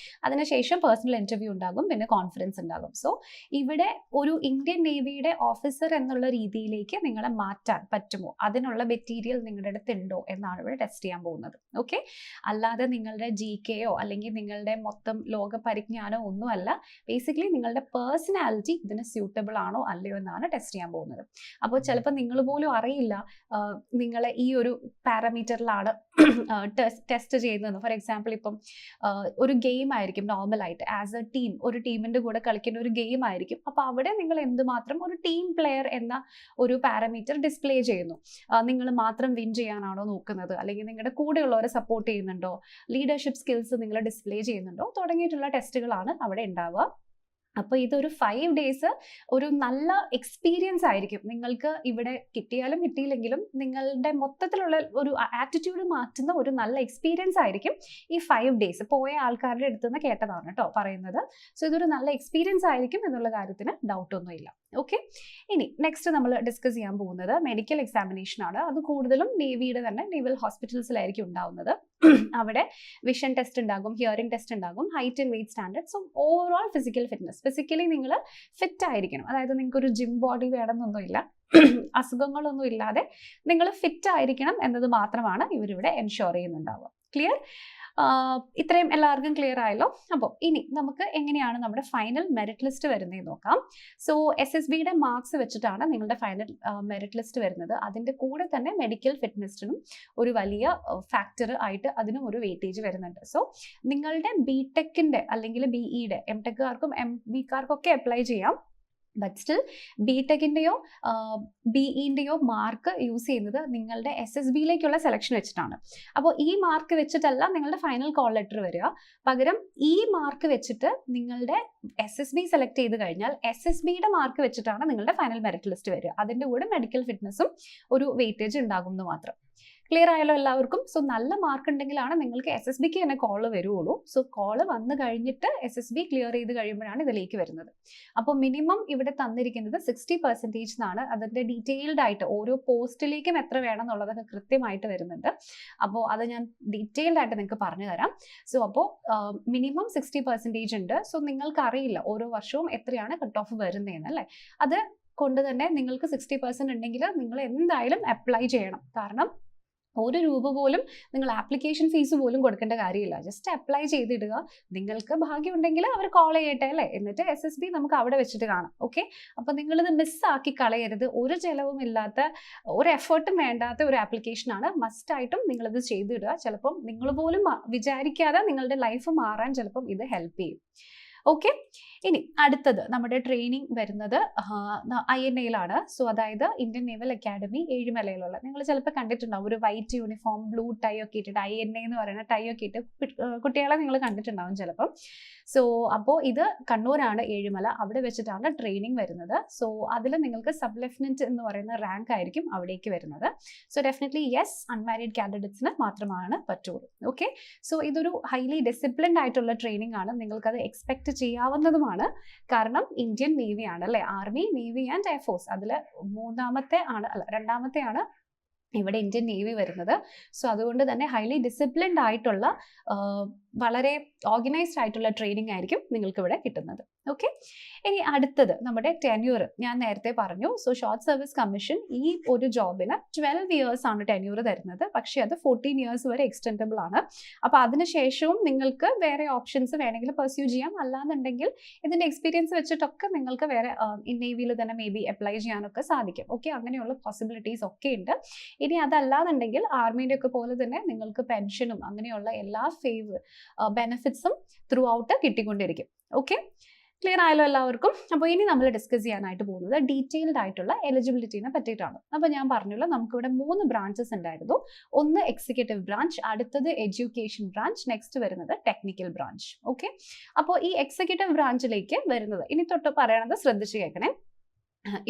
അതിനുശേഷം പേഴ്സണൽ ഇന്റർവ്യൂ ഉണ്ടാകും, പിന്നെ കോൺഫറൻസ് ഉണ്ടാകും. സോ ഇവിടെ ഒരു ഇന്ത്യൻ നേവിയുടെ ഓഫീസർ എന്നുള്ള രീതിയിലേക്ക് നിങ്ങളെ മാറ്റാൻ പറ്റുമോ, അതിനുള്ള മെറ്റീരിയൽ നിങ്ങളുടെ അടുത്ത് ഉണ്ടോ എന്നാണ് ഇവിടെ ടെസ്റ്റ് ചെയ്യാൻ പോകുന്നത്. ഓക്കെ, അല്ലാതെ നിങ്ങളുടെ GKയോ അല്ലെങ്കിൽ നിങ്ങളുടെ മൊത്തം ലോക പരിജ്ഞാനോ ഒന്നുമല്ല. ബേസിക്കലി നിങ്ങളുടെ പേഴ്സണാലിറ്റി ഇതിന് സ്യൂട്ടബിൾ ആണോ അല്ലയോ എന്നാണ് ടെസ്റ്റ് ചെയ്യാൻ പോകുന്നത്. അപ്പോൾ ചിലപ്പോൾ നിങ്ങൾ പോലും അറിയില്ല നിങ്ങളെ ഈ ഒരു പാരാമീറ്ററിലാണ് ടെസ്റ്റ് ചെയ്യുന്നത്. ഫോർ എക്സാമ്പിൾ, ഇപ്പം ഒരു ഗെയിം ആയിരിക്കും നോർമലായിട്ട് ആസ് എ ടീം, ഒരു ടീമിന്റെ കൂടെ കളിക്കുന്ന ഒരു ഗെയിം ആയിരിക്കും. അപ്പോൾ അവിടെ നിങ്ങൾ എന്തുമാത്രം ഒരു ടീം പ്ലെയർ എന്ന ഒരു പാരാമീറ്റർ ഡിസ്പ്ലേ ചെയ്യുന്നു. നിങ്ങൾ മാത്രം വിൻ ചെയ്യാനാണോ നോക്കുന്നത്, അല്ലെങ്കിൽ നിങ്ങളുടെ കൂടെയുള്ളവരെ സപ്പോർട്ട് ചെയ്യുന്നുണ്ടോ, ലീഡർഷിപ്പ് സ്കിൽസ് നിങ്ങൾ ഡിസ്പ്ലേ ചെയ്യുന്നുണ്ടോ, തുടങ്ങിയിട്ടുള്ള ടെസ്റ്റുകളാണ് അവിടെ ഉണ്ടാവുക. അപ്പോൾ ഇതൊരു 5 days ഒരു നല്ല എക്സ്പീരിയൻസ് ആയിരിക്കും. നിങ്ങൾക്ക് ഇവിടെ കിട്ടിയാലും കിട്ടിയില്ലെങ്കിലും നിങ്ങളുടെ മൊത്തത്തിലുള്ള ഒരു ആറ്റിറ്റ്യൂഡ് മാറ്റുന്ന ഒരു നല്ല എക്സ്പീരിയൻസ് ആയിരിക്കും ഈ 5 days. പോയ ആൾക്കാരുടെ അടുത്ത് നിന്ന് കേട്ടതാണ് കേട്ടോ പറയുന്നത്. സോ ഇതൊരു നല്ല എക്സ്പീരിയൻസ് ആയിരിക്കും എന്നുള്ള കാര്യത്തിന് ഡൗട്ടൊന്നുമില്ല. ഓക്കെ, ഇനി നെക്സ്റ്റ് നമ്മൾ ഡിസ്കസ് ചെയ്യാൻ പോകുന്നത് മെഡിക്കൽ എക്സാമിനേഷൻ ആണ്. അത് കൂടുതലും നേവിയുടെ തന്നെ നേവൽ ഹോസ്പിറ്റൽസിലായിരിക്കും ഉണ്ടാവുന്നത്. അവിടെ വിഷൻ ടെസ്റ്റ് ഉണ്ടാകും, ഹിയറിംഗ് ടെസ്റ്റ് ഉണ്ടാകും, height and weight standard. So overall physical fitness, physically നിങ്ങൾ ഫിറ്റ് ആയിരിക്കണം. അതായത് നിങ്ങൾക്ക് ഒരു ജിം ബോഡി വേണമെന്നൊന്നുമില്ല, അസുഖങ്ങളൊന്നും ഇല്ലാതെ നിങ്ങൾ ഫിറ്റ് ആയിരിക്കണം എന്നത് മാത്രമാണ് ഇവരിവിടെ എൻഷുർ ചെയ്യുന്നുണ്ടാവുക. ക്ലിയർ? ഇത്രയും എല്ലാവർക്കും ക്ലിയർ ആയല്ലോ. അപ്പോൾ ഇനി നമുക്ക് എങ്ങനെയാണ് നമ്മുടെ ഫൈനൽ മെറിറ്റ് ലിസ്റ്റ് വരുന്നതെന്ന് നോക്കാം. സോ SSBയുടെ മാർക്സ് വെച്ചിട്ടാണ് നിങ്ങളുടെ ഫൈനൽ മെറിറ്റ് ലിസ്റ്റ് വരുന്നത്. അതിൻ്റെ കൂടെ തന്നെ മെഡിക്കൽ ഫിറ്റ്നസിനും ഒരു വലിയ ഫാക്ടർ ആയിട്ട് അതിനും ഒരു വെയിറ്റേജ് വരുന്നുണ്ട്. സോ നിങ്ങളുടെ BTechന്റെ അല്ലെങ്കിൽ BEയുടെ MTechകാർക്കും MBക്കാർക്കും ഒക്കെ അപ്ലൈ ചെയ്യാം. ബട്ട് സ്റ്റിൽ BTechന്റെയോ BEന്റെയോ മാർക്ക് യൂസ് ചെയ്യുന്നത് നിങ്ങളുടെ SSBയിലേക്കുള്ള സെലക്ഷൻ വെച്ചിട്ടാണ്. അപ്പോൾ ഈ മാർക്ക് വെച്ചിട്ടല്ല നിങ്ങളുടെ ഫൈനൽ കോൾ ലെറ്റർ വരിക. പകരം ഈ മാർക്ക് വെച്ചിട്ട് നിങ്ങളുടെ SSB സെലക്ട് ചെയ്ത് കഴിഞ്ഞാൽ SSBയുടെ മാർക്ക് വെച്ചിട്ടാണ് നിങ്ങളുടെ ഫൈനൽ മെറിറ്റ് ലിസ്റ്റ് വരിക. അതിൻ്റെ കൂടെ മെഡിക്കൽ ഫിറ്റ്നസും ഒരു വെയിറ്റേജ് ഉണ്ടാകും എന്ന് മാത്രം. ക്ലിയർ ആയല്ലോ എല്ലാവർക്കും? സോ നല്ല മാർക്ക് ഉണ്ടെങ്കിലാണ് നിങ്ങൾക്ക് SSBക്ക് തന്നെ കോള് വരുള്ളൂ. സോ കോള് വന്നു കഴിഞ്ഞിട്ട് SSB ക്ലിയർ ചെയ്ത് കഴിയുമ്പോഴാണ് ഇതിലേക്ക് വരുന്നത്. അപ്പോൾ മിനിമം ഇവിടെ തന്നിരിക്കുന്നത് 60% എന്നാണ്. അതിൻ്റെ ഡീറ്റെയിൽഡ് ആയിട്ട് ഓരോ പോസ്റ്റിലേക്കും എത്ര വേണം എന്നുള്ളതൊക്കെ കൃത്യമായിട്ട് വരുന്നുണ്ട്. അപ്പോൾ അത് ഞാൻ ഡീറ്റെയിൽഡ് ആയിട്ട് നിങ്ങൾക്ക് പറഞ്ഞു തരാം. സോ അപ്പോൾ മിനിമം 60% ഉണ്ട്. സോ നിങ്ങൾക്ക് അറിയില്ല ഓരോ വർഷവും എത്രയാണ് കട്ട് ഓഫ് വരുന്നതെന്ന്, അല്ലേ? അത് കൊണ്ട് തന്നെ നിങ്ങൾക്ക് 60% ഉണ്ടെങ്കിൽ നിങ്ങൾ എന്തായാലും അപ്ലൈ ചെയ്യണം. കാരണം ₹1 പോലും നിങ്ങൾ ആപ്ലിക്കേഷൻ ഫീസ് പോലും കൊടുക്കേണ്ട കാര്യമില്ല. ജസ്റ്റ് അപ്ലൈ ചെയ്തിടുക. നിങ്ങൾക്ക് ഭാഗ്യമുണ്ടെങ്കിൽ അവർ കോൾ ചെയ്യട്ടെ, അല്ലേ? എന്നിട്ട് SSB നമുക്ക് അവിടെ വെച്ചിട്ട് കാണാം. ഓക്കെ, അപ്പോൾ നിങ്ങളിത് മിസ്സാക്കി കളയരുത്. ഒരു ചിലവും ഇല്ലാത്ത, ഒരു എഫേർട്ടും വേണ്ടാത്ത ഒരു ആപ്ലിക്കേഷനാണ്. മസ്റ്റായിട്ടും നിങ്ങളിത് ചെയ്തിടുക. ചിലപ്പം നിങ്ങൾ പോലും വിചാരിക്കാതെ നിങ്ങളുടെ ലൈഫ് മാറാൻ ചിലപ്പം ഇത് ഹെൽപ്പ് ചെയ്യും. ഓക്കെ, ഇനി അടുത്തത് നമ്മുടെ ട്രെയിനിങ് വരുന്നത് INA-യിലാണ്. സോ അതായത് ഇന്ത്യൻ നേവൽ അക്കാഡമി ഏഴിമലയിലുള്ള, നിങ്ങൾ ചിലപ്പോൾ കണ്ടിട്ടുണ്ടാവും ഒരു വൈറ്റ് യൂണിഫോം ബ്ലൂ ടൈ ഒക്കെ ഇട്ടിട്ട് INA എന്ന് പറയുന്ന ടൈ ഒക്കെ ഇട്ട് കുട്ടികളെ നിങ്ങൾ കണ്ടിട്ടുണ്ടാവും ചിലപ്പം. സോ അപ്പോൾ ഇത് കണ്ണൂരാണ് ഏഴിമല, അവിടെ വെച്ചിട്ടാണ് ട്രെയിനിങ് വരുന്നത്. സോ അതിൽ നിങ്ങൾക്ക് സബ് ലെഫ്റ്റനന്റ് എന്ന് പറയുന്ന റാങ്ക് ആയിരിക്കും അവിടേക്ക് വരുന്നത്. സോ ഡെഫിനറ്റ്ലി യെസ്, അൺമാരീഡ് കാൻഡിഡേറ്റ്സിന് മാത്രമാണ് പറ്റുള്ളൂ. ഓക്കെ, സോ ഇതൊരു ഹൈലി ഡിസിപ്ലിൻഡ് ആയിട്ടുള്ള ട്രെയിനിങ് ആണ്, നിങ്ങൾക്കത് എക്സ്പെക്ട് ചെയ്യാവുന്നതുമാണ്. കാരണം ഇന്ത്യൻ നേവി ആണ് അല്ലെ, ആർമി, നേവി ആൻഡ് എയർഫോഴ്സ്, അതിൽ രണ്ടാമത്തെ ആണ് ഇവിടെ ഇന്ത്യൻ നേവി വരുന്നത്. സോ അതുകൊണ്ട് തന്നെ ഹൈലി ഡിസിപ്ലിൻഡ് ആയിട്ടുള്ള വളരെ ഓർഗനൈസ്ഡ് ആയിട്ടുള്ള ട്രെയിനിങ് ആയിരിക്കും നിങ്ങൾക്ക് ഇവിടെ കിട്ടുന്നത്. ഓക്കെ, ഇനി അടുത്തത് നമ്മുടെ ടെന്യൂർ. ഞാൻ നേരത്തെ പറഞ്ഞു, സോ ഷോർട്ട് സർവീസ് കമ്മീഷൻ ഈ ഒരു ജോബിന് 12 ഇയേഴ്സ് ആണ് ടെന്യൂർ തരുന്നത്. പക്ഷേ അത് 14 ഇയേഴ്സ് വരെ എക്സ്റ്റെൻഡബിൾ ആണ്. അപ്പോൾ അതിനുശേഷവും നിങ്ങൾക്ക് വേറെ ഓപ്ഷൻസ് വേണമെങ്കിൽ പെർസ്യൂ ചെയ്യാം. അല്ലാന്നുണ്ടെങ്കിൽ ഇതിന്റെ എക്സ്പീരിയൻസ് വെച്ചിട്ടൊക്കെ നിങ്ങൾക്ക് വേറെ നേവിയിൽ തന്നെ മേ ബി അപ്ലൈ ചെയ്യാനൊക്കെ സാധിക്കും. ഓക്കെ, അങ്ങനെയുള്ള പോസിബിലിറ്റീസ് ഒക്കെ ഉണ്ട്. ഇനി അതല്ലാന്നുണ്ടെങ്കിൽ ആർമീൻ്റെ ഒക്കെ പോലെ തന്നെ നിങ്ങൾക്ക് പെൻഷനും അങ്ങനെയുള്ള എല്ലാ ബെനിഫിറ്റ്സും ത്രൂ ഔട്ട് കിട്ടിക്കൊണ്ടിരിക്കും. ഓക്കെ, ക്ലിയർ ആയല്ലോ എല്ലാവർക്കും? അപ്പോൾ ഇനി നമ്മൾ ഡിസ്കസ് ചെയ്യാനായിട്ട് പോകുന്നത് ഡീറ്റെയിൽഡ് ആയിട്ടുള്ള എലിജിബിലിറ്റിനെ പറ്റിയിട്ടാണ്. അപ്പോൾ ഞാൻ പറഞ്ഞല്ലോ, നമുക്കിവിടെ 3 ബ്രാഞ്ചസ് ഉണ്ടായിരുന്നു. ഒന്ന് എക്സിക്യൂട്ടീവ് ബ്രാഞ്ച്, അടുത്തത് എഡ്യൂക്കേഷൻ ബ്രാഞ്ച്, നെക്സ്റ്റ് വരുന്നത് ടെക്നിക്കൽ ബ്രാഞ്ച്. ഓക്കെ, അപ്പോൾ ഈ എക്സിക്യൂട്ടീവ് ബ്രാഞ്ചിലേക്ക് വരുന്നത് ഇനി തൊട്ട് പറയണത് ശ്രദ്ധിച്ച് കേൾക്കണേ.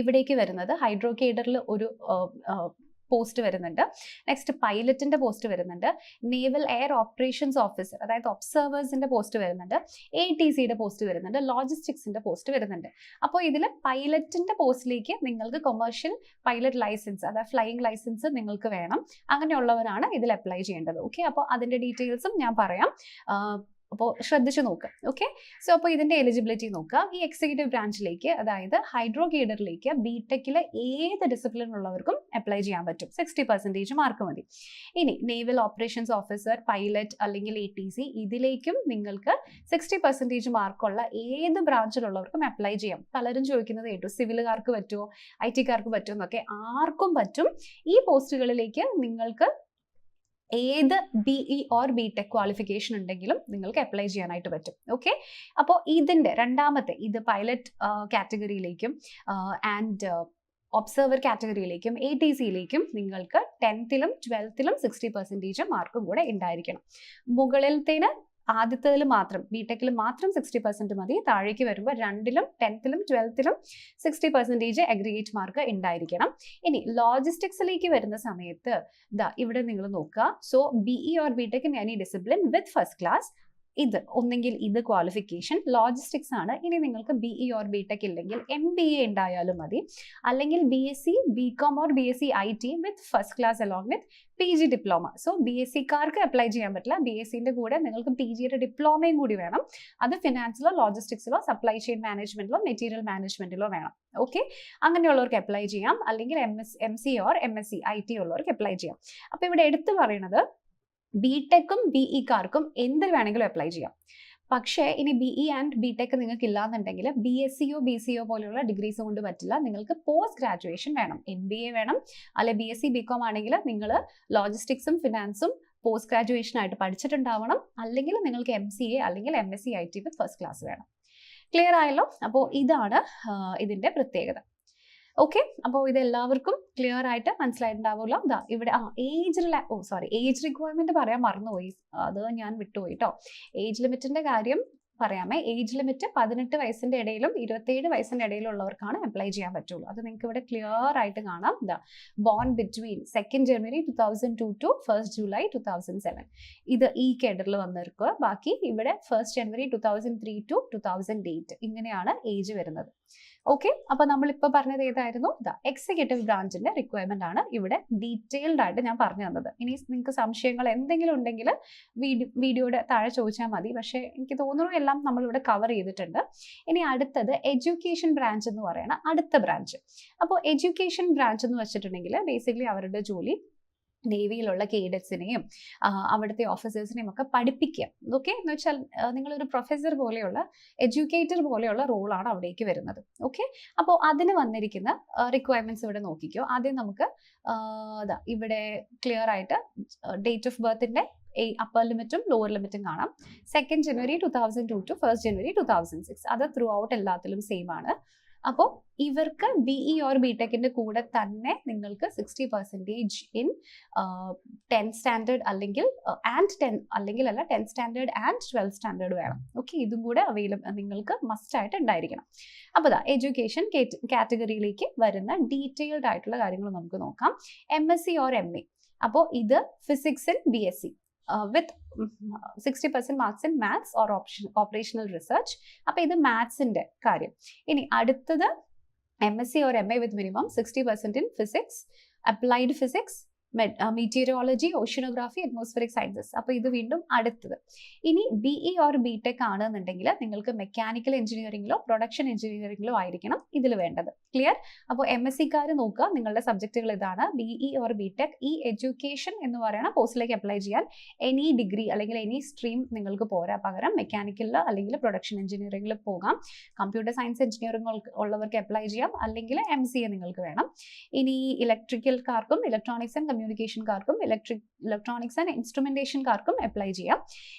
ഇവിടേക്ക് വരുന്നത് ഹൈഡ്രോകേഡറിൽ ഒരു പോസ്റ്റ് വരുന്നുണ്ട്. നെക്സ്റ്റ് പൈലറ്റിന്റെ പോസ്റ്റ് വരുന്നുണ്ട്. നേവൽ എയർ ഓപ്പറേഷൻസ് ഓഫീസർ അതായത് ഒബ്സർവേഴ്സിന്റെ പോസ്റ്റ് വരുന്നുണ്ട്. ATCയുടെ പോസ്റ്റ് വരുന്നുണ്ട്. ലോജിസ്റ്റിക്സിന്റെ പോസ്റ്റ് വരുന്നുണ്ട്. അപ്പോൾ ഇതിൽ പൈലറ്റിന്റെ പോസ്റ്റിലേക്ക് നിങ്ങൾക്ക് കൊമേഴ്ഷ്യൽ പൈലറ്റ് ലൈസൻസ് അതായത് ഫ്ലൈയിങ് ലൈസൻസ് നിങ്ങൾക്ക് വേണം. അങ്ങനെയുള്ളവരാണ് ഇതിൽ അപ്ലൈ ചെയ്യേണ്ടത്. ഓക്കെ, അപ്പോൾ അതിന്റെ ഡീറ്റെയിൽസും ഞാൻ പറയാം. അപ്പോൾ ശ്രദ്ധിച്ച് നോക്കുക. ഓക്കെ, സോ അപ്പോൾ ഇതിന്റെ എലിജിബിലിറ്റി നോക്കുക. ഈ എക്സിക്യൂട്ടീവ് ബ്രാഞ്ചിലേക്ക് അതായത് ഹൈഡ്രോകേഡറിലേക്ക് ബിടെക്കിലെ ഏത് ഡിസിപ്ലിൻ ഉള്ളവർക്കും അപ്ലൈ ചെയ്യാൻ പറ്റും. 60% മാർക്ക് മതി. ഇനി നേവൽ ഓപ്പറേഷൻസ് ഓഫീസർ, പൈലറ്റ് അല്ലെങ്കിൽ ATC ഇതിലേക്കും നിങ്ങൾക്ക് 60% മാർക്കുള്ള ഏത് ബ്രാഞ്ചിലുള്ളവർക്കും അപ്ലൈ ചെയ്യാം. പലരും ചോദിക്കുന്നത് കേട്ടു, സിവിലുകാർക്ക് പറ്റുമോ, IT-കാർക്ക് പറ്റുമോ എന്നൊക്കെ. ആർക്കും പറ്റും. ഈ പോസ്റ്റുകളിലേക്ക് നിങ്ങൾക്ക് ഏത് BE ഓർ BTech ക്വാളിഫിക്കേഷൻ ഉണ്ടെങ്കിലും നിങ്ങൾക്ക് അപ്ലൈ ചെയ്യാനായിട്ട് പറ്റും. ഓക്കെ, അപ്പോൾ ഇതിന്റെ രണ്ടാമത്തെ ഇത് പൈലറ്റ് കാറ്റഗറിയിലേക്കും ആൻഡ് ഒബ്സർവർ കാറ്റഗറിയിലേക്കും ATCയിലേക്കും നിങ്ങൾക്ക് 10th-ലും 12th-ലും 60% മാർക്കും കൂടെ ഉണ്ടായിരിക്കണം. മുകളിലത്തേന് ആദ്യത്തേതിൽ മാത്രം BTech-ൽ മാത്രം 60% മതി. താഴേക്ക് വരുമ്പോൾ 2ലും 10th-ലും 12th-ലും 60% അഗ്രിഗേറ്റ് മാർക്ക് ഉണ്ടായിരിക്കണം. ഇനി ലോജിസ്റ്റിക്സിലേക്ക് വരുന്ന സമയത്ത് ഇവിടെ നിങ്ങൾ നോക്കുക. So BE or BTech in any discipline with first class, ഇത് ഒന്നെങ്കിൽ ഇത് ക്വാളിഫിക്കേഷൻ. ലോജിസ്റ്റിക്സ് ആണ്. ഇനി നിങ്ങൾക്ക് BE ഓർ BTech ഇല്ലെങ്കിൽ MBA ഉണ്ടായാലും മതി. അല്ലെങ്കിൽ BSc BCom or BSc IT with first class along with PG diploma. So BSc-കാർക്ക് അപ്ലൈ ചെയ്യാൻ പറ്റില്ല. BSc-ന്റെ കൂടെ നിങ്ങൾക്ക് PG-യുടെ ഡിപ്ലോമയും കൂടി വേണം. അത് ഫിനാൻസിലോ ലോജിസ്റ്റിക്സിലോ സപ്ലൈ ചെയിൻ മാനേജ്മെന്റിലോ മെറ്റീരിയൽ മാനേജ്മെന്റിലോ വേണം. ഓക്കെ, അങ്ങനെയുള്ളവർക്ക് അപ്ലൈ ചെയ്യാം. അല്ലെങ്കിൽ MCA ഓർ MSc IT ഉള്ളവർക്ക് അപ്ലൈ ചെയ്യാം. അപ്പോൾ ഇവിടെ എടുത്തു പറയുന്നത് BTech-ഉം BE-കാർക്കും എന്ത് വേണമെങ്കിലും അപ്ലൈ ചെയ്യാം. പക്ഷേ ഇനി BE ആൻഡ് BTech നിങ്ങൾക്ക് ഇല്ലാന്നുണ്ടെങ്കിൽ BSc-യോ BCO പോലെയുള്ള ഡിഗ്രീസ് കൊണ്ട് പറ്റില്ല. നിങ്ങൾക്ക് പോസ്റ്റ് ഗ്രാജുവേഷൻ വേണം. MBA വേണം. അല്ലെ BSc BCom ആണെങ്കിൽ നിങ്ങൾ ലോജിസ്റ്റിക്സും ഫിനാൻസും പോസ്റ്റ് ഗ്രാജുവേഷൻ ആയിട്ട് പഠിച്ചിട്ടുണ്ടാവണം. അല്ലെങ്കിൽ നിങ്ങൾക്ക് MCA അല്ലെങ്കിൽ MSc IT with first class വേണം. ക്ലിയർ ആയല്ലോ? അപ്പോൾ ഇതാണ് ഇതിന്റെ പ്രത്യേകത. ഓക്കെ, അപ്പോൾ ഇത് എല്ലാവർക്കും ക്ലിയർ ആയിട്ട് മനസ്സിലായിട്ടുണ്ടാവുമല്ലോ. ഇവിടെ ഏജ് റിക്വയർമെന്റ് പറയാൻ മറന്നുപോയി, അത് ഞാൻ വിട്ടുപോയി കേട്ടോ. ഏജ് ലിമിറ്റിന്റെ കാര്യം പറയാമേ. ഏജ് ലിമിറ്റ് 18 വയസ്സിന്റെ ഇടയിലും 27 വയസ്സിന്റെ ഇടയിലുള്ളവർക്കാണ് അപ്ലൈ ചെയ്യാൻ പറ്റുള്ളൂ. അത് നിങ്ങൾക്ക് ഇവിടെ ക്ലിയർ ആയിട്ട് കാണാം. Born between 2nd January 2002 to 1st July 2007 ഇത് ഈ കേഡറിൽ വന്നിരിക്കുക. ബാക്കി ഇവിടെ 1st January 2003 ടു 2008 ഇങ്ങനെയാണ് ഏജ് വരുന്നത്. ഓക്കെ, അപ്പൊ നമ്മളിപ്പോൾ പറഞ്ഞത് ഏതായിരുന്നു? എക്സിക്യൂട്ടീവ് ബ്രാഞ്ചിന്റെ റിക്വയർമെന്റ് ആണ് ഇവിടെ ഡീറ്റെയിൽഡ് ആയിട്ട് ഞാൻ പറഞ്ഞു തന്നത്. ഇനി നിങ്ങൾക്ക് സംശയങ്ങൾ എന്തെങ്കിലും ഉണ്ടെങ്കിൽ വീഡിയോയുടെ താഴെ ചോദിച്ചാൽ മതി. പക്ഷേ എനിക്ക് തോന്നുന്നു എല്ലാം നമ്മളിവിടെ കവർ ചെയ്തിട്ടുണ്ട്. ഇനി അടുത്തത് എഡ്യൂക്കേഷൻ ബ്രാഞ്ച് എന്ന് പറയുന്ന അടുത്ത ബ്രാഞ്ച്. അപ്പോൾ എഡ്യൂക്കേഷൻ ബ്രാഞ്ച് എന്ന് വെച്ചിട്ടുണ്ടെങ്കിൽ ബേസിക്കലി അവരുടെ ജോലി നേവിയിലുള്ള കേഡറ്റ്സിനെയും അവിടുത്തെ ഓഫീസേഴ്സിനെയും ഒക്കെ പഠിപ്പിക്കുക. ഓക്കെ, എന്ന് വെച്ചാൽ നിങ്ങളൊരു പ്രൊഫസർ പോലെയുള്ള എഡ്യൂക്കേറ്റർ പോലെയുള്ള റോളാണ് അവിടേക്ക് വരുന്നത്. ഓക്കെ, അപ്പോൾ അതിന് വന്നിരിക്കുന്ന റിക്വയർമെന്റ്സ് ഇവിടെ നോക്കിക്കോ. ആദ്യം നമുക്ക് ഇവിടെ ക്ലിയർ ആയിട്ട് ഡേറ്റ് ഓഫ് ബർത്തിന്റെ അപ്പർ ലിമിറ്റും ലോവർ ലിമിറ്റും കാണാം. 2nd January 2002 to 1st January 2006 അത് ത്രൂ ഔട്ട് എല്ലാത്തിലും സെയിം ആണ്. അപ്പോൾ ഇവർക്ക് BE or BTechന്റെ കൂടെ തന്നെ നിങ്ങൾക്ക് 60% ഇൻ 10th സ്റ്റാൻഡേർഡ് അല്ലെങ്കിൽ and 10th standard and 12th standard വേണം. ഓക്കെ, ഇതും കൂടെ അവൈലബിൾ നിങ്ങൾക്ക് മസ്റ്റ് ആയിട്ട് ഉണ്ടായിരിക്കണം. അപ്പോൾ ദാ എഡ്യൂക്കേഷൻ കാറ്റഗറിയിലേക്ക് വരുന്ന ഡീറ്റെയിൽഡ് ആയിട്ടുള്ള കാര്യങ്ങൾ നമുക്ക് നോക്കാം. MSc or MA. അപ്പോൾ ഇത് physics in BSc with 60% marks in maths or operational research. അപ്പോൾ ഇത് മാത്സിന്റെ കാര്യം. ഇനി അടുത്തത് MSc or MA with minimum 60% in physics, applied physics, meteorology, oceanography, atmospheric sciences. അപ്പോൾ ഇത് വീണ്ടും അടുത്തത്. ഇനി BE or BTech ആണെന്നുണ്ടെങ്കിൽ നിങ്ങൾക്ക് മെക്കാനിക്കൽ എഞ്ചിനീയറിംഗിലോ പ്രൊഡക്ഷൻ എഞ്ചിനീയറിംഗിലോ ആയിരിക്കണം ഇതിൽ വേണ്ടത്. ക്ലിയർ? അപ്പോൾ MScക്കാർ നോക്കുക, നിങ്ങളുടെ സബ്ജക്റ്റുകൾ ഇതാണ്. BE or BTech ഈ എഡ്യൂക്കേഷൻ എന്ന് പറയുന്ന കോഴ്സിലേക്ക് അപ്ലൈ ചെയ്യാൻ എനി ഡിഗ്രി അല്ലെങ്കിൽ എനി സ്ട്രീം നിങ്ങൾക്ക് പോരാ. പകരം മെക്കാനിക്കലിൽ അല്ലെങ്കിൽ പ്രൊഡക്ഷൻ എഞ്ചിനീയറിംഗിൽ പോകാം. കമ്പ്യൂട്ടർ സയൻസ് എഞ്ചിനീയറിംഗ് ഉള്ളവർക്ക് അപ്ലൈ ചെയ്യാം, അല്ലെങ്കിൽ MCA നിങ്ങൾക്ക് വേണം. ഇനി ഇലക്ട്രിക്കൽക്കാർക്കും ഇലക്ട്രോണിക്സ് ആൻഡ് കമ്മ്യൂണിക്കേഷൻകാർക്കും ഇലക്ട്രോണിക്സ് ആൻഡ് ഇൻസ്ട്രുമെന്റേഷൻകാർക്കും അപ്ലൈ ചെയ്യാം.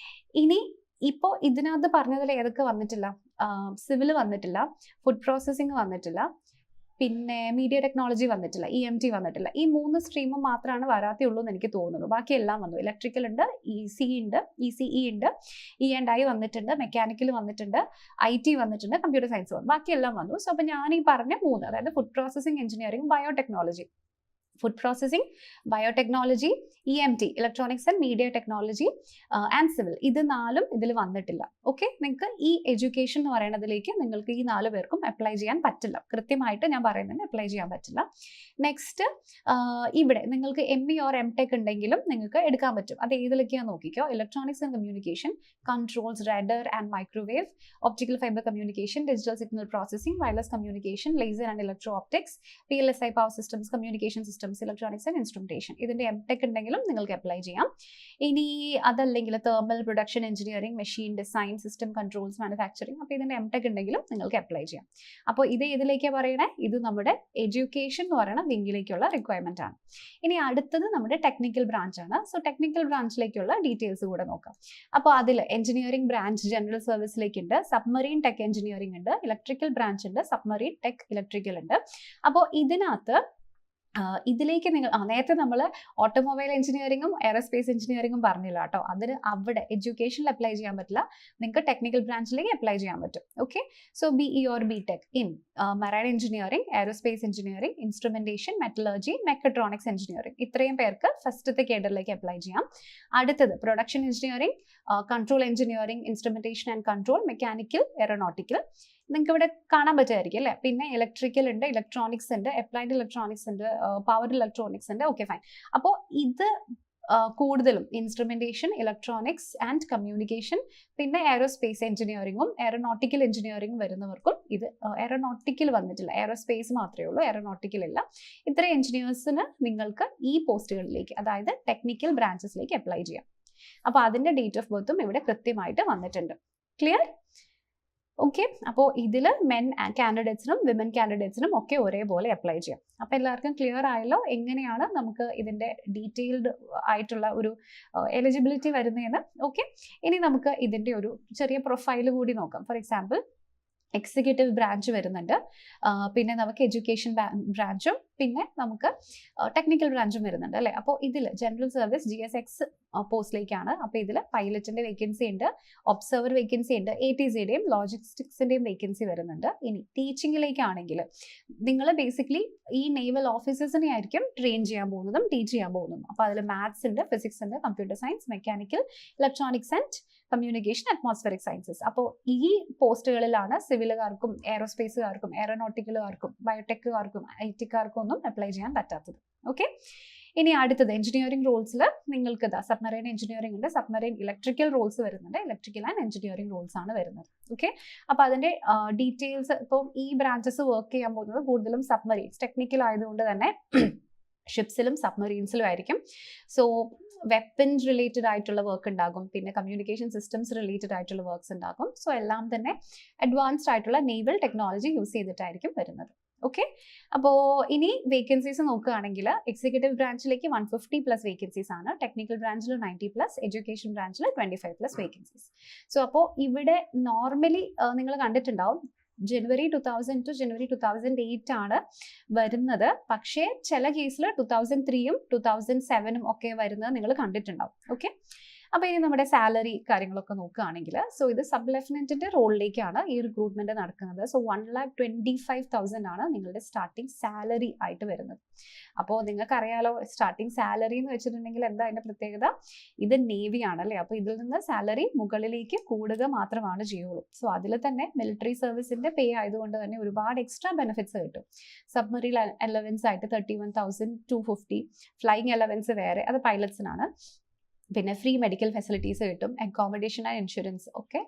ഇനി ഇപ്പോൾ ഇതിനകത്ത് പറഞ്ഞതിൽ ഏതൊക്കെ വന്നിട്ടില്ല? സിവിൽ വന്നിട്ടില്ല, ഫുഡ് പ്രോസസ്സിംഗ് വന്നിട്ടില്ല, പിന്നെ മീഡിയ ടെക്നോളജി വന്നിട്ടില്ല, EMT വന്നിട്ടില്ല. ഈ 3 സ്ട്രീമും മാത്രമാണ് വരാത്തുള്ളൂ എന്ന് എനിക്ക് തോന്നുന്നു. ബാക്കിയെല്ലാം വന്നു. ഇലക്ട്രിക്കൽ ഉണ്ട്, ECE ഉണ്ട്, ECE ഉണ്ട്, E&I വന്നിട്ടുണ്ട്, മെക്കാനിക്കൽ വന്നിട്ടുണ്ട്, IT വന്നിട്ടുണ്ട്, കമ്പ്യൂട്ടർ സയൻസ് വന്നു. ബാക്കിയെല്ലാം വന്നു. സോ അപ്പോൾ ഞാൻ ഈ പറഞ്ഞ 3, അതായത് food processing engineering, biotechnology, food processing, biotechnology, EMT, electronics and media technology and civil, ഇത് 4ഉം ഇതിൽ വന്നിട്ടില്ല. ഓക്കെ, നിങ്ങൾക്ക് ഈ എഡ്യൂക്കേഷൻ എന്ന് പറയുന്നതിലേക്ക് നിങ്ങൾക്ക് ഈ 4 പേർക്കും അപ്ലൈ ചെയ്യാൻ പറ്റില്ല. കൃത്യമായിട്ട് ഞാൻ പറയുന്നതിന് അപ്ലൈ ചെയ്യാൻ പറ്റില്ല. നെക്സ്റ്റ്, ഇവിടെ നിങ്ങൾക്ക് ME or MTech ഉണ്ടെങ്കിലും നിങ്ങൾക്ക് എടുക്കാൻ പറ്റും. അത് ഏതിലൊക്കെയാണെന്ന് നോക്കിക്കോ. Electronics and communication, controls, rudder and microwave, optical fibre communication, digital signal processing, wireless communication, laser and electro optics, PLSI power systems, communication systems, electronics and instrumentation. ഇതിന്റെ MTech ഉണ്ടെങ്കിലും നിങ്ങൾക്ക് apply ചെയ്യാം. ഇനി അതല്ലെങ്കിൽ thermal production engineering, machine design, system controls, manufacturing, അപ്പോൾ ഇതിന്റെ MTech ഉണ്ടെങ്കിലും നിങ്ങൾക്ക് അപ്ലൈ ചെയ്യാം. അപ്പോൾ ഇത് ഏതിലേക്കാണ് പറയണേ? ഇത് നമ്മുടെ എഡ്യൂക്കേഷൻ എന്ന് പറയുന്ന വിങ്ങിലേക്കുള്ള റിക്വയർമെന്റ് ആണ്. ഇനി അടുത്തത് നമ്മുടെ ടെക്നിക്കൽ ബ്രാഞ്ച് ആണ്. സോ ടെക്നിക്കൽ ബ്രാഞ്ചിലേക്കുള്ള ഡീറ്റെയിൽസ് കൂടെ നോക്കാം. അപ്പോൾ അതിൽ എഞ്ചിനീയറിംഗ് ബ്രാഞ്ച് ജനറൽ സർവീസിലേക്കുണ്ട്, സബ്മറീൻ ടെക് എഞ്ചിനീയറിംഗ് ഉണ്ട്, ഇലക്ട്രിക്കൽ ബ്രാഞ്ച് ഉണ്ട്, സബ്മറീൻ ടെക് ഇലക്ട്രിക്കൽ ഉണ്ട്. അപ്പോൾ ഇതിനകത്ത് ഇതിലേക്ക് നിങ്ങൾ നേരത്തെ നമ്മൾ ഓട്ടോമൊബൈൽ എഞ്ചിനീയറിംഗും എയറോസ്പേസ് എഞ്ചിനീയറിംഗും പറഞ്ഞില്ല കേട്ടോ. അതിന് അവിടെ എഡ്യൂക്കേഷനിൽ അപ്ലൈ ചെയ്യാൻ പറ്റില്ല, നിങ്ങൾക്ക് ടെക്നിക്കൽ ബ്രാഞ്ചിലേക്ക് അപ്ലൈ ചെയ്യാൻ പറ്റും. Okay, so BE or BTech in marine engineering, aerospace engineering, instrumentation, metallurgy, mechatronics engineering, ഇത്രയും പേർക്ക് ഫസ്റ്റത്തെ കേഡറിലേക്ക് അപ്ലൈ ചെയ്യാം. അടുത്തത് production engineering, control engineering, instrumentation and control, mechanical, aeronautical, നിങ്ങൾക്ക് ഇവിടെ കാണാൻ പറ്റുമായിരിക്കും അല്ലേ. പിന്നെ ഇലക്ട്രിക്കൽ ഉണ്ട്, ഇലക്ട്രോണിക്സ് ഉണ്ട്, അപ്ലൈഡ് ഇലക്ട്രോണിക്സ് ഉണ്ട്, പവർ ഇലക്ട്രോണിക്സ് ഉണ്ട്. Okay, fine. അപ്പോൾ ഇത് കൂടുതലും ഇൻസ്ട്രുമെന്റേഷൻ, ഇലക്ട്രോണിക്സ് ആൻഡ് കമ്മ്യൂണിക്കേഷൻ, പിന്നെ എയറോസ്പേസ് എഞ്ചിനീയറിംഗും എയറോനോട്ടിക്കൽ എഞ്ചിനീയറിംഗും വരുന്നവർക്കും ഇത് എയറോനോട്ടിക്കൽ വന്നിട്ടില്ല, എയറോസ്പേസ് മാത്രമേ ഉള്ളൂ, എയറോനോട്ടിക്കൽ ഇല്ല. ഇത്രയും എഞ്ചിനീയേഴ്സിന് നിങ്ങൾക്ക് ഈ പോസ്റ്റുകളിലേക്ക്, അതായത് ടെക്നിക്കൽ ബ്രാഞ്ചസിലേക്ക് അപ്ലൈ ചെയ്യാം. അപ്പോൾ അതിന്റെ ഡേറ്റ് ഓഫ് ബർത്തും ഇവിടെ കൃത്യമായിട്ട് വന്നിട്ടുണ്ട്. ക്ലിയർ? ഓക്കെ, അപ്പോൾ ഇതിൽ മെൻ കാൻഡിഡേറ്റ്സിനും വിമൻ കാൻഡിഡേറ്റ്സിനും ഒക്കെ ഒരേപോലെ അപ്ലൈ ചെയ്യാം. അപ്പോൾ എല്ലാവർക്കും ക്ലിയർ ആയല്ലോ എങ്ങനെയാണ് നമുക്ക് ഇതിൻ്റെ ഡീറ്റെയിൽഡ് ആയിട്ടുള്ള ഒരു എലിജിബിലിറ്റി വരുന്നതെന്ന്. ഓക്കെ, ഇനി നമുക്ക് ഇതിൻ്റെ ഒരു ചെറിയ പ്രൊഫൈൽ കൂടി നോക്കാം. ഫോർ എക്സാമ്പിൾ, എക്സിക്യൂട്ടീവ് ബ്രാഞ്ച് വരുന്നുണ്ട്, പിന്നെ നമുക്ക് എഡ്യൂക്കേഷൻ ബ്രാഞ്ചും പിന്നെ നമുക്ക് ടെക്നിക്കൽ ബ്രാഞ്ചും വരുന്നുണ്ട് അല്ലേ. അപ്പോൾ ഇതിൽ ജനറൽ സർവീസ് GSX പോസ്റ്റിലേക്കാണ്. അപ്പോൾ ഇതിൽ പൈലറ്റിന്റെ വേക്കൻസി ഉണ്ട്, ഒബ്സർവർ വേക്കൻസി ഉണ്ട്, ATCയുടെയും ലോജിസ്റ്റിക്സിന്റെയും വേക്കൻസി വരുന്നുണ്ട്. ഇനി ടീച്ചിങ്ങിലേക്കാണെങ്കിൽ നിങ്ങൾ ബേസിക്കലി ഈ നേവൽ ഓഫീസേഴ്സിനെ ആയിരിക്കും ട്രെയിൻ ചെയ്യാൻ പോകുന്നതും ടീച്ച് ചെയ്യാൻ പോകുന്നതും. അപ്പോൾ അതിൽ മാത്സ് ഉണ്ട്, ഫിസിക്സ് ഉണ്ട്, computer science, mechanical, electronics and communication, atmospheric sciences. അപ്പോൾ ഈ പോസ്റ്റുകളിലാണ് സിവിലുകാർക്കും എയറോസ്പേസുകാർക്കും എയറോനോട്ടിക്കലുകാർക്കും ബയോടെക്കുകാർക്കും IT-ക്കാർക്കും ഒന്നും അപ്ലൈ ചെയ്യാൻ പറ്റാത്തത്. ഓക്കെ, ഇനി അടുത്തത് എഞ്ചിനീയറിംഗ് റോൾസിൽ നിങ്ങൾക്ക് സബ്മറൈൻ എഞ്ചിനീയറിംഗ് ഉണ്ട്, സബ്മറൈൻ ഇലക്ട്രിക്കൽ റോൾസ് വരുന്നുണ്ട്, ഇലക്ട്രിക്കൽ ആൻഡ് എഞ്ചിനീയറിംഗ് റോൾസ് ആണ് വരുന്നത്. ഓക്കെ, അപ്പോൾ അതിൻ്റെ ഡീറ്റെയിൽസ് ഇപ്പം ഈ ബ്രാഞ്ചസ് വർക്ക് ചെയ്യാൻ പോകുന്നത് കൂടുതലും സബ്മറീൻസ് ടെക്നിക്കൽ ആയതുകൊണ്ട് തന്നെ ഷിപ്സിലും സബ്മറീൻസിലും ആയിരിക്കും. സോ വെപ്പൻസ് റിലേറ്റഡ് ആയിട്ടുള്ള വർക്ക് ഉണ്ടാകും, പിന്നെ കമ്മ്യൂണിക്കേഷൻ സിസ്റ്റംസ് റിലേറ്റഡ് ആയിട്ടുള്ള വർക്ക്സ് ഉണ്ടാകും. സോ എല്ലാം തന്നെ അഡ്വാൻസ്ഡ് ആയിട്ടുള്ള നേവൽ ടെക്നോളജി യൂസ് ചെയ്തിട്ടായിരിക്കും വരുന്നത്. ഓക്കെ. അപ്പോൾ ഇനി വേക്കൻസീസ് നോക്കുകയാണെങ്കിൽ എക്സിക്യൂട്ടീവ് ബ്രാഞ്ചിലേക്ക് 150+ വേക്കൻസീസ് ആണ്, ടെക്നിക്കൽ ബ്രാഞ്ചിൽ 90+, എഡ്യൂക്കേഷൻ ബ്രാഞ്ചിൽ 25+ വേക്കൻസീസ്. സോ അപ്പോൾ ഇവിടെ നോർമലി നിങ്ങൾ കണ്ടിട്ടുണ്ടാവും ജനുവരി 2000 ടു ജനുവരി 2008 ആണ് വരുന്നത്. പക്ഷേ ചില കേസിൽ 2003-ഉം 2007-ഉം ഒക്കെ വരുന്നത് നിങ്ങൾ കണ്ടിട്ടുണ്ടാവും. ഓക്കെ. അപ്പോൾ ഇനി നമ്മുടെ സാലറി കാര്യങ്ങളൊക്കെ നോക്കുകയാണെങ്കിൽ, സോ ഇത് സബ് ലെഫ്റ്റനന്റിന്റെ റോളിലേക്കാണ് ഈ റിക്രൂട്ട്മെന്റ് നടക്കുന്നത്. സോ 1,25,000 ആണ് നിങ്ങളുടെ സ്റ്റാർട്ടിംഗ് സാലറി ആയിട്ട് വരുന്നത്. അപ്പോൾ നിങ്ങൾക്കറിയാലോ സ്റ്റാർട്ടിംഗ് സാലറി എന്ന് വെച്ചിട്ടുണ്ടെങ്കിൽ എന്താ അതിന്റെ പ്രത്യേകത? ഇത് നേവി ആണല്ലേ, അപ്പോൾ ഇതിൽ നിന്ന് സാലറി മുകളിലേക്ക് കൂടുക മാത്രമാണ് ചെയ്യുള്ളൂ. സോ അതിൽ തന്നെ മിലിറ്ററി സർവീസിന്റെ പേ ആയതുകൊണ്ട് തന്നെ ഒരുപാട് എക്സ്ട്രാ ബെനിഫിറ്റ്സ് കിട്ടും. സബ്മറീൻ അലവൻസ് ആയിട്ട് 31,250, ഫ്ലൈയിങ് അലവൻസ് വേറെ, അത് പൈലറ്റ്സിനാണ്. പിന്നെ ഫ്രീ മെഡിക്കൽ ഫെസിലിറ്റീസ് കിട്ടും, അക്കോമഡേഷൻ ആൻഡ് ഇൻഷുറൻസ് ഒക്കെ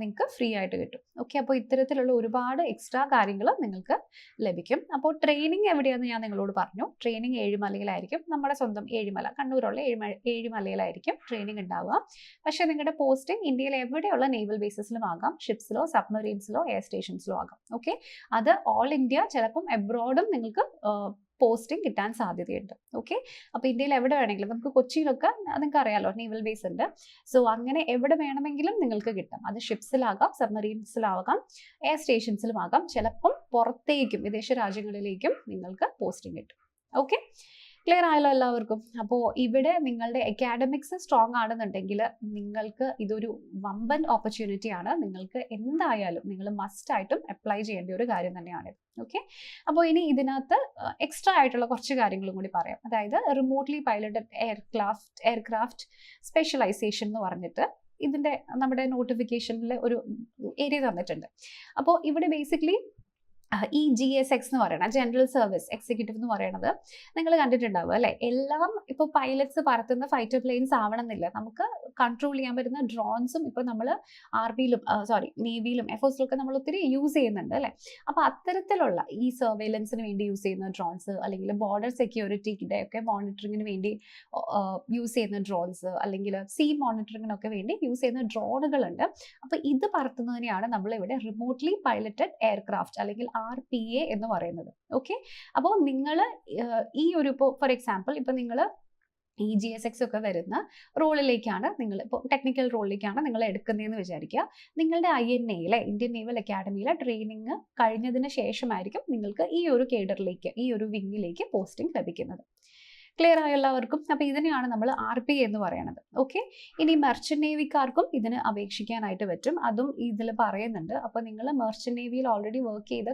നിങ്ങൾക്ക് ഫ്രീ ആയിട്ട് കിട്ടും. ഓക്കെ. അപ്പോൾ ഇത്തരത്തിലുള്ള ഒരുപാട് എക്സ്ട്രാ കാര്യങ്ങൾ നിങ്ങൾക്ക് ലഭിക്കും. അപ്പോൾ ട്രെയിനിങ് എവിടെയാണെന്ന് ഞാൻ നിങ്ങളോട് പറഞ്ഞു. ട്രെയിനിങ് ഏഴിമലയിലായിരിക്കും, നമ്മുടെ സ്വന്തം ഏഴിമല, കണ്ണൂരുള്ള ഏഴിമലയിലായിരിക്കും ട്രെയിനിങ് ഉണ്ടാവുക. പക്ഷേ നിങ്ങളുടെ പോസ്റ്റിംഗ് ഇന്ത്യയിൽ എവിടെയുള്ള നേവൽ ബേസിസിലും ആകാം, ഷിപ്സിലോ സബ്മറീൻസിലോ എയർ സ്റ്റേഷൻസിലോ ആകാം. ഓക്കെ. അത് ഓൾ ഇന്ത്യ, ചിലപ്പം എബ്രോഡും നിങ്ങൾക്ക് പോസ്റ്റിംഗ് കിട്ടാൻ സാധ്യതയുണ്ട്. ഓക്കെ. അപ്പോൾ ഇന്ത്യയിൽ എവിടെ വേണമെങ്കിലും, നമുക്ക് കൊച്ചിയിലൊക്കെ നിങ്ങൾക്ക് അറിയാലോ നേവൽ ബേസ് ഉണ്ട്. സോ അങ്ങനെ എവിടെ വേണമെങ്കിലും നിങ്ങൾക്ക് കിട്ടും. അത് ഷിപ്സിലാകാം, സബ്മറീൻസിലാകാം, എയർ സ്റ്റേഷൻസിലും ആകാം. ചിലപ്പം പുറത്തേക്കും വിദേശ രാജ്യങ്ങളിലേക്കും നിങ്ങൾക്ക് പോസ്റ്റിംഗ് കിട്ടും. ഓക്കെ. ക്ലിയർ ആയല്ലോ എല്ലാവർക്കും? അപ്പോൾ ഇവിടെ നിങ്ങളുടെ അക്കാഡമിക്സ് സ്ട്രോങ് ആണെന്നുണ്ടെങ്കിൽ നിങ്ങൾക്ക് ഇതൊരു വമ്പൻ ഓപ്പർച്യൂണിറ്റി ആണ്. നിങ്ങൾക്ക് എന്തായാലും നിങ്ങൾ മസ്റ്റ് ആയിട്ടും അപ്ലൈ ചെയ്യേണ്ട ഒരു കാര്യം തന്നെയാണ്. ഓക്കെ. അപ്പോൾ ഇനി ഇതിനകത്ത് എക്സ്ട്രാ ആയിട്ടുള്ള കുറച്ച് കാര്യങ്ങളും കൂടി പറയാം. അതായത് റിമോട്ട്ലി പൈലറ്റഡ് എയർക്രാഫ്റ്റ് സ്പെഷ്യലൈസേഷൻ എന്ന് പറഞ്ഞിട്ട് ഇതിന്റെ നമ്മുടെ നോട്ടിഫിക്കേഷനിൽ ഒരു ഏരിയ തന്നിട്ടുണ്ട്. അപ്പോൾ ഇവിടെ ബേസിക്കലി ഈ GSX എന്ന് പറയുന്നത് ജനറൽ സർവീസ് എക്സിക്യൂട്ടീവ് എന്ന് പറയുന്നത് നിങ്ങൾ കണ്ടിട്ടുണ്ടാവും അല്ലെ. എല്ലാം ഇപ്പോൾ പൈലറ്റ്സ് പറത്തുന്ന ഫൈറ്റർ പ്ലെയിൻസ് ആവണമെന്നില്ല. നമുക്ക് കൺട്രോൾ ചെയ്യാൻ പറ്റുന്ന ഡ്രോൺസും ഇപ്പോൾ നമ്മൾ ആർമിയിലും നേവിയിലും എയർഫോഴ്സിലൊക്കെ നമ്മൾ ഒത്തിരി യൂസ് ചെയ്യുന്നുണ്ട് അല്ലെ. അപ്പോൾ അത്തരത്തിലുള്ള ഈ സർവൈലൻസിന് വേണ്ടി യൂസ് ചെയ്യുന്ന ഡ്രോൺസ്, അല്ലെങ്കിൽ ബോർഡർ സെക്യൂരിറ്റിയുടെ ഒക്കെ മോണിറ്ററിങ്ങിന് വേണ്ടി യൂസ് ചെയ്യുന്ന ഡ്രോൺസ്, അല്ലെങ്കിൽ സീ മോണിറ്ററിങ്ങിനൊക്കെ വേണ്ടി യൂസ് ചെയ്യുന്ന ഡ്രോണുകളുണ്ട്. അപ്പോൾ ഇത് പറത്തുന്നതിനെയാണ് നമ്മൾ ഇവിടെ റിമോട്ട്ലി പൈലറ്റഡ് എയർക്രാഫ്റ്റ് അല്ലെങ്കിൽ RPA എന്ന് പറയുന്നത്. ഓക്കെ. അപ്പോൾ നിങ്ങൾ ഈ ഒരു ഇപ്പോൾ ഫോർ എക്സാമ്പിൾ ഇപ്പോൾ നിങ്ങൾ ഈ GSX ഒക്കെ വരുന്ന റോളിലേക്കാണ് നിങ്ങൾ ഇപ്പോൾ ടെക്നിക്കൽ റോളിലേക്കാണ് നിങ്ങൾ എടുക്കുന്നതെന്ന് വിചാരിക്കുക. നിങ്ങളുടെ INA ഇന്ത്യൻ നേവൽ അക്കാഡമിയിലെ ട്രെയിനിങ് കഴിഞ്ഞതിന് ശേഷമായിരിക്കും നിങ്ങൾക്ക് ഈ ഒരു കേഡറിലേക്ക്, ഈ ഒരു വിങ്ങിലേക്ക് പോസ്റ്റിംഗ് ലഭിക്കുന്നത്. ക്ലിയർ ആയ എല്ലാവർക്കും? അപ്പോൾ ഇതിനെയാണ് നമ്മൾ RPA എന്ന് പറയുന്നത്. ഓക്കെ. ഇനി മെർച്ചന്റ് നേവിക്കാർക്കും ഇതിന് അപേക്ഷിക്കാനായിട്ട് പറ്റും, അതും ഇതിൽ പറയുന്നുണ്ട്. അപ്പോൾ നിങ്ങൾ മെർച്ചന്റ് നേവിയിൽ ഓൾറെഡി വർക്ക് ചെയ്ത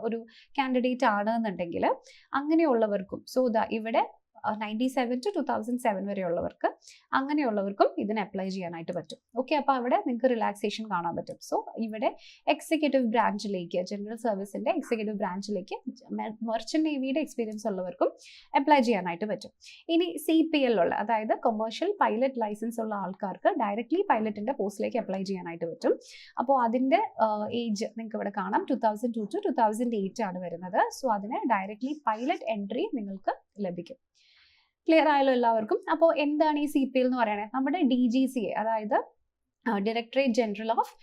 ഒരു കാൻഡിഡേറ്റ് ആണെന്നുണ്ടെങ്കിൽ അങ്ങനെയുള്ളവർക്കും, സോ ഇവിടെ 97 to 2007 വരെയുള്ളവർക്ക്, അങ്ങനെയുള്ളവർക്കും ഇതിന് അപ്ലൈ ചെയ്യാനായിട്ട് പറ്റും. ഓക്കെ. അപ്പോൾ അവിടെ നിങ്ങൾക്ക് റിലാക്സേഷൻ കാണാൻ പറ്റും. സോ ഇവിടെ എക്സിക്യൂട്ടീവ് ബ്രാഞ്ചിലേക്ക്, ജനറൽ സർവീസിന്റെ എക്സിക്യൂട്ടീവ് ബ്രാഞ്ചിലേക്ക് മെർച്ചന്റ് നേവിയുടെ എക്സ്പീരിയൻസ് ഉള്ളവർക്കും അപ്ലൈ ചെയ്യാനായിട്ട് പറ്റും. ഇനി CPL ഉള്ള, അതായത് കൊമേഴ്ഷ്യൽ പൈലറ്റ് ലൈസൻസ് ഉള്ള ആൾക്കാർക്ക് ഡയറക്ട്ലി പൈലറ്റിന്റെ പോസ്റ്റിലേക്ക് അപ്ലൈ ചെയ്യാനായിട്ട് പറ്റും. അപ്പോൾ അതിന്റെ ഏജ് നിങ്ങൾക്ക് ഇവിടെ കാണാം, 2002 to 2008 ആണ് വരുന്നത്. സോ അതിന് ഡയറക്ട്ലി പൈലറ്റ് എൻട്രി നിങ്ങൾക്ക് ലഭിക്കും. ക്ലിയർ ആയല്ലോ എല്ലാവർക്കും? അപ്പോൾ എന്താണ് ഈ CPL എന്ന് പറയുന്നത്? നമ്മുടെ DGCA, അതായത് directorate general of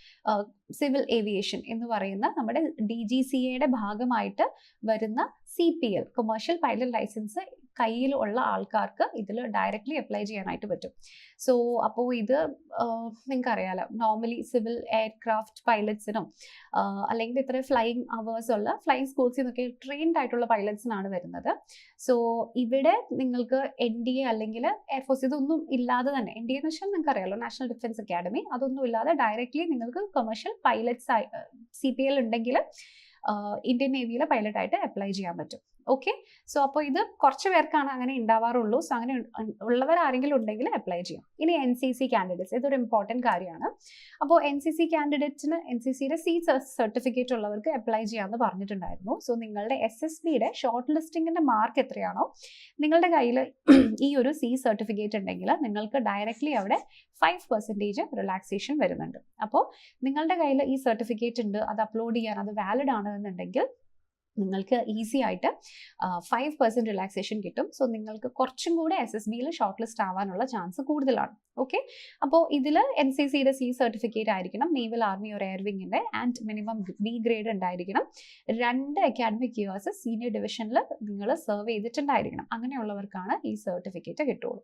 civil aviation എന്ന് പറയുന്ന നമ്മുടെ DGCAയുടെ ഭാഗമായിട്ട് വരുന്ന CPL കൊമേഴ്ഷ്യൽ പൈലറ്റ് ലൈസൻസ് കയ്യിലുള്ള ആൾക്കാർക്ക് ഇതിൽ ഡയറക്റ്റ്ലി അപ്ലൈ ചെയ്യാനായിട്ട് പറ്റും. സോ അപ്പോൾ ഇത് നിങ്ങൾക്കറിയാലോ, നോർമലി സിവിൽ എയർക്രാഫ്റ്റ് പൈലറ്റ്സിനും അല്ലെങ്കിൽ ഇത്ര ഫ്ലൈയിങ് അവേഴ്സ് ഉള്ള ഫ്ലൈയിങ് സ്കൂൾസിൽ നിന്നൊക്കെ ട്രെയിൻഡ് ആയിട്ടുള്ള പൈലറ്റ്സിനാണ് വരുന്നത്. സോ ഇവിടെ നിങ്ങൾക്ക് NDA അല്ലെങ്കിൽ എയർഫോഴ്സ് ഇതൊന്നും ഇല്ലാതെ തന്നെ, NDA എന്ന് വെച്ചാൽ നിങ്ങൾക്കറിയാലോ നാഷണൽ ഡിഫൻസ് അക്കാഡമി, അതൊന്നും ഇല്ലാതെ ഡയറക്റ്റ്ലി നിങ്ങൾക്ക് കൊമേഴ്ഷ്യൽ പൈലറ്റ്സ് CPL ഉണ്ടെങ്കിൽ ഇന്ത്യൻ നേവിയിലെ പൈലറ്റായിട്ട് അപ്ലൈ ചെയ്യാൻ പറ്റും. ഓക്കെ. സോ അപ്പോൾ ഇത് കുറച്ച് പേർക്കാണ് അങ്ങനെ ഉണ്ടാവാറുള്ളൂ. സോ അങ്ങനെ ഉള്ളവർ ആരെങ്കിലും ഉണ്ടെങ്കിൽ അപ്ലൈ ചെയ്യാം. ഇനി NCC കാൻഡിഡേറ്റ്സ്, ഇതൊരു ഇമ്പോർട്ടൻറ്റ് കാര്യമാണ്. അപ്പോൾ NCC കാൻഡിഡേറ്റ്സിന് NCCയുടെ C സർട്ടിഫിക്കറ്റ് ഉള്ളവർക്ക് അപ്ലൈ ചെയ്യാമെന്ന് പറഞ്ഞിട്ടുണ്ടായിരുന്നു. സോ നിങ്ങളുടെ SSBയുടെ ഷോർട്ട് ലിസ്റ്റിംഗിന്റെ മാർക്ക് എത്രയാണോ, നിങ്ങളുടെ കയ്യിൽ ഈ ഒരു C സർട്ടിഫിക്കറ്റ് ഉണ്ടെങ്കിൽ നിങ്ങൾക്ക് ഡയറക്റ്റ്ലി അവിടെ 5% റിലാക്സേഷൻ വരുന്നുണ്ട്. അപ്പോൾ നിങ്ങളുടെ കയ്യിൽ ഈ സർട്ടിഫിക്കറ്റ് ഉണ്ട്, അത് അപ്ലോഡ് ചെയ്യാൻ അത് വാലിഡ് ആണെന്നുണ്ടെങ്കിൽ നിങ്ങൾക്ക് ഈസി ആയിട്ട് 5% റിലാക്സേഷൻ കിട്ടും. സോ നിങ്ങൾക്ക് കുറച്ചും കൂടെ SSBയിൽ ഷോർട്ട് ലിസ്റ്റ് ആവാനുള്ള ചാൻസ് കൂടുതലാണ്. ഓക്കെ, അപ്പോൾ ഇതിൽ NCCയുടെ C സർട്ടിഫിക്കറ്റ് ആയിരിക്കണം, നേവൽ ആർമി ഓർ എയർ വിങ്ങിൻ്റെ, ആൻഡ് മിനിമം B ഗ്രേഡ് ഉണ്ടായിരിക്കണം, 2 അക്കാഡമിക് ഇയേഴ്സ് സീനിയർ ഡിവിഷനിൽ നിങ്ങൾ സെർവ് ചെയ്തിട്ടുണ്ടായിരിക്കണം. അങ്ങനെയുള്ളവർക്കാണ് ഈ സർട്ടിഫിക്കറ്റ് കിട്ടുള്ളൂ.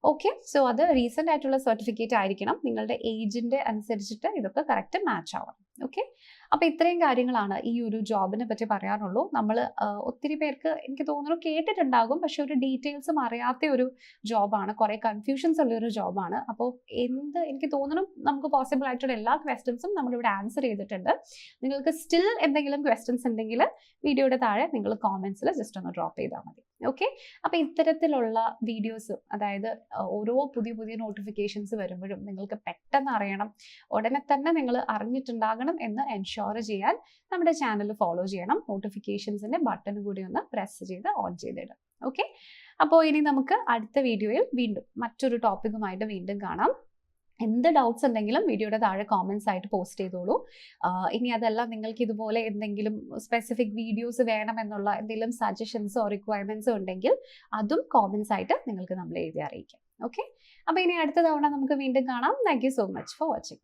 ഓക്കെ, സോ അത് റീസെൻ്റ് ആയിട്ടുള്ള സർട്ടിഫിക്കറ്റ് ആയിരിക്കണം. നിങ്ങളുടെ ഏജിൻ്റെ അനുസരിച്ചിട്ട് ഇതൊക്കെ കറക്റ്റ് മാച്ച് ആവണം. ഓക്കെ, അപ്പോൾ ഇത്രയും കാര്യങ്ങളാണ് ഈ ഒരു ജോബിനെ പറ്റി പറയാനുള്ളൂ. നമ്മൾ ഒത്തിരി പേർക്ക് എനിക്ക് തോന്നുന്നു കേട്ടിട്ടുണ്ടാകും, പക്ഷെ ഒരു ഡീറ്റെയിൽസും അറിയാത്ത ഒരു ജോബാണ്, കുറേ കൺഫ്യൂഷൻസ് ഉള്ളൊരു ജോബാണ്. അപ്പോൾ എനിക്ക് തോന്നുന്നു നമുക്ക് പോസിബിൾ ആയിട്ടുള്ള എല്ലാ ക്വസ്റ്റ്യൻസും നമ്മളിവിടെ ആൻസർ ചെയ്തിട്ടുണ്ട്. നിങ്ങൾക്ക് സ്റ്റിൽ എന്തെങ്കിലും ക്വസ്റ്റ്യൻസ് ഉണ്ടെങ്കിൽ വീഡിയോയുടെ താഴെ നിങ്ങൾ കോമെൻറ്റ്സിൽ ജസ്റ്റ് ഒന്ന് ഡ്രോപ്പ് ചെയ്താൽ മതി. ഓക്കെ, അപ്പോൾ ഇത്തരത്തിലുള്ള വീഡിയോസ്, അതായത് ഓരോ പുതിയ നോട്ടിഫിക്കേഷൻസ് വരുമ്പോഴും നിങ്ങൾക്ക് പെട്ടെന്ന് അറിയണം, ഉടനെ തന്നെ നിങ്ങൾ അറിഞ്ഞിട്ടുണ്ടാകണം എന്ന് എൻഷുർ ചെയ്യാൻ നമ്മുടെ ചാനൽ ഫോളോ ചെയ്യണം. നോട്ടിഫിക്കേഷൻസിന്റെ ബട്ടൺ കൂടി ഒന്ന് പ്രസ് ചെയ്ത് ഓൺ ചെയ്തിടും. ഓക്കെ, അപ്പോൾ ഇനി നമുക്ക് അടുത്ത വീഡിയോയിൽ വീണ്ടും മറ്റൊരു ടോപ്പിക്കുമായിട്ട് വീണ്ടും കാണാം. എന്ത് ഡൗട്ട്സ് ഉണ്ടെങ്കിലും വീഡിയോയുടെ താഴെ കോമെൻറ്റ്സ് ആയിട്ട് പോസ്റ്റ് ചെയ്തോളൂ. ഇനി അതല്ല, നിങ്ങൾക്ക് ഇതുപോലെ എന്തെങ്കിലും സ്പെസിഫിക് വീഡിയോസ് വേണമെന്നുള്ള എന്തെങ്കിലും സജഷൻസോ റിക്വയർമെൻറ്റ്സോ ഉണ്ടെങ്കിൽ അതും കോമെൻറ്റ്സ് ആയിട്ട് നിങ്ങൾക്ക് നമ്മൾ എഴുതി അറിയിക്കാം. ഓക്കെ, അപ്പോൾ ഇനി അടുത്ത തവണ നമുക്ക് വീണ്ടും കാണാം. Thank you so much for watching.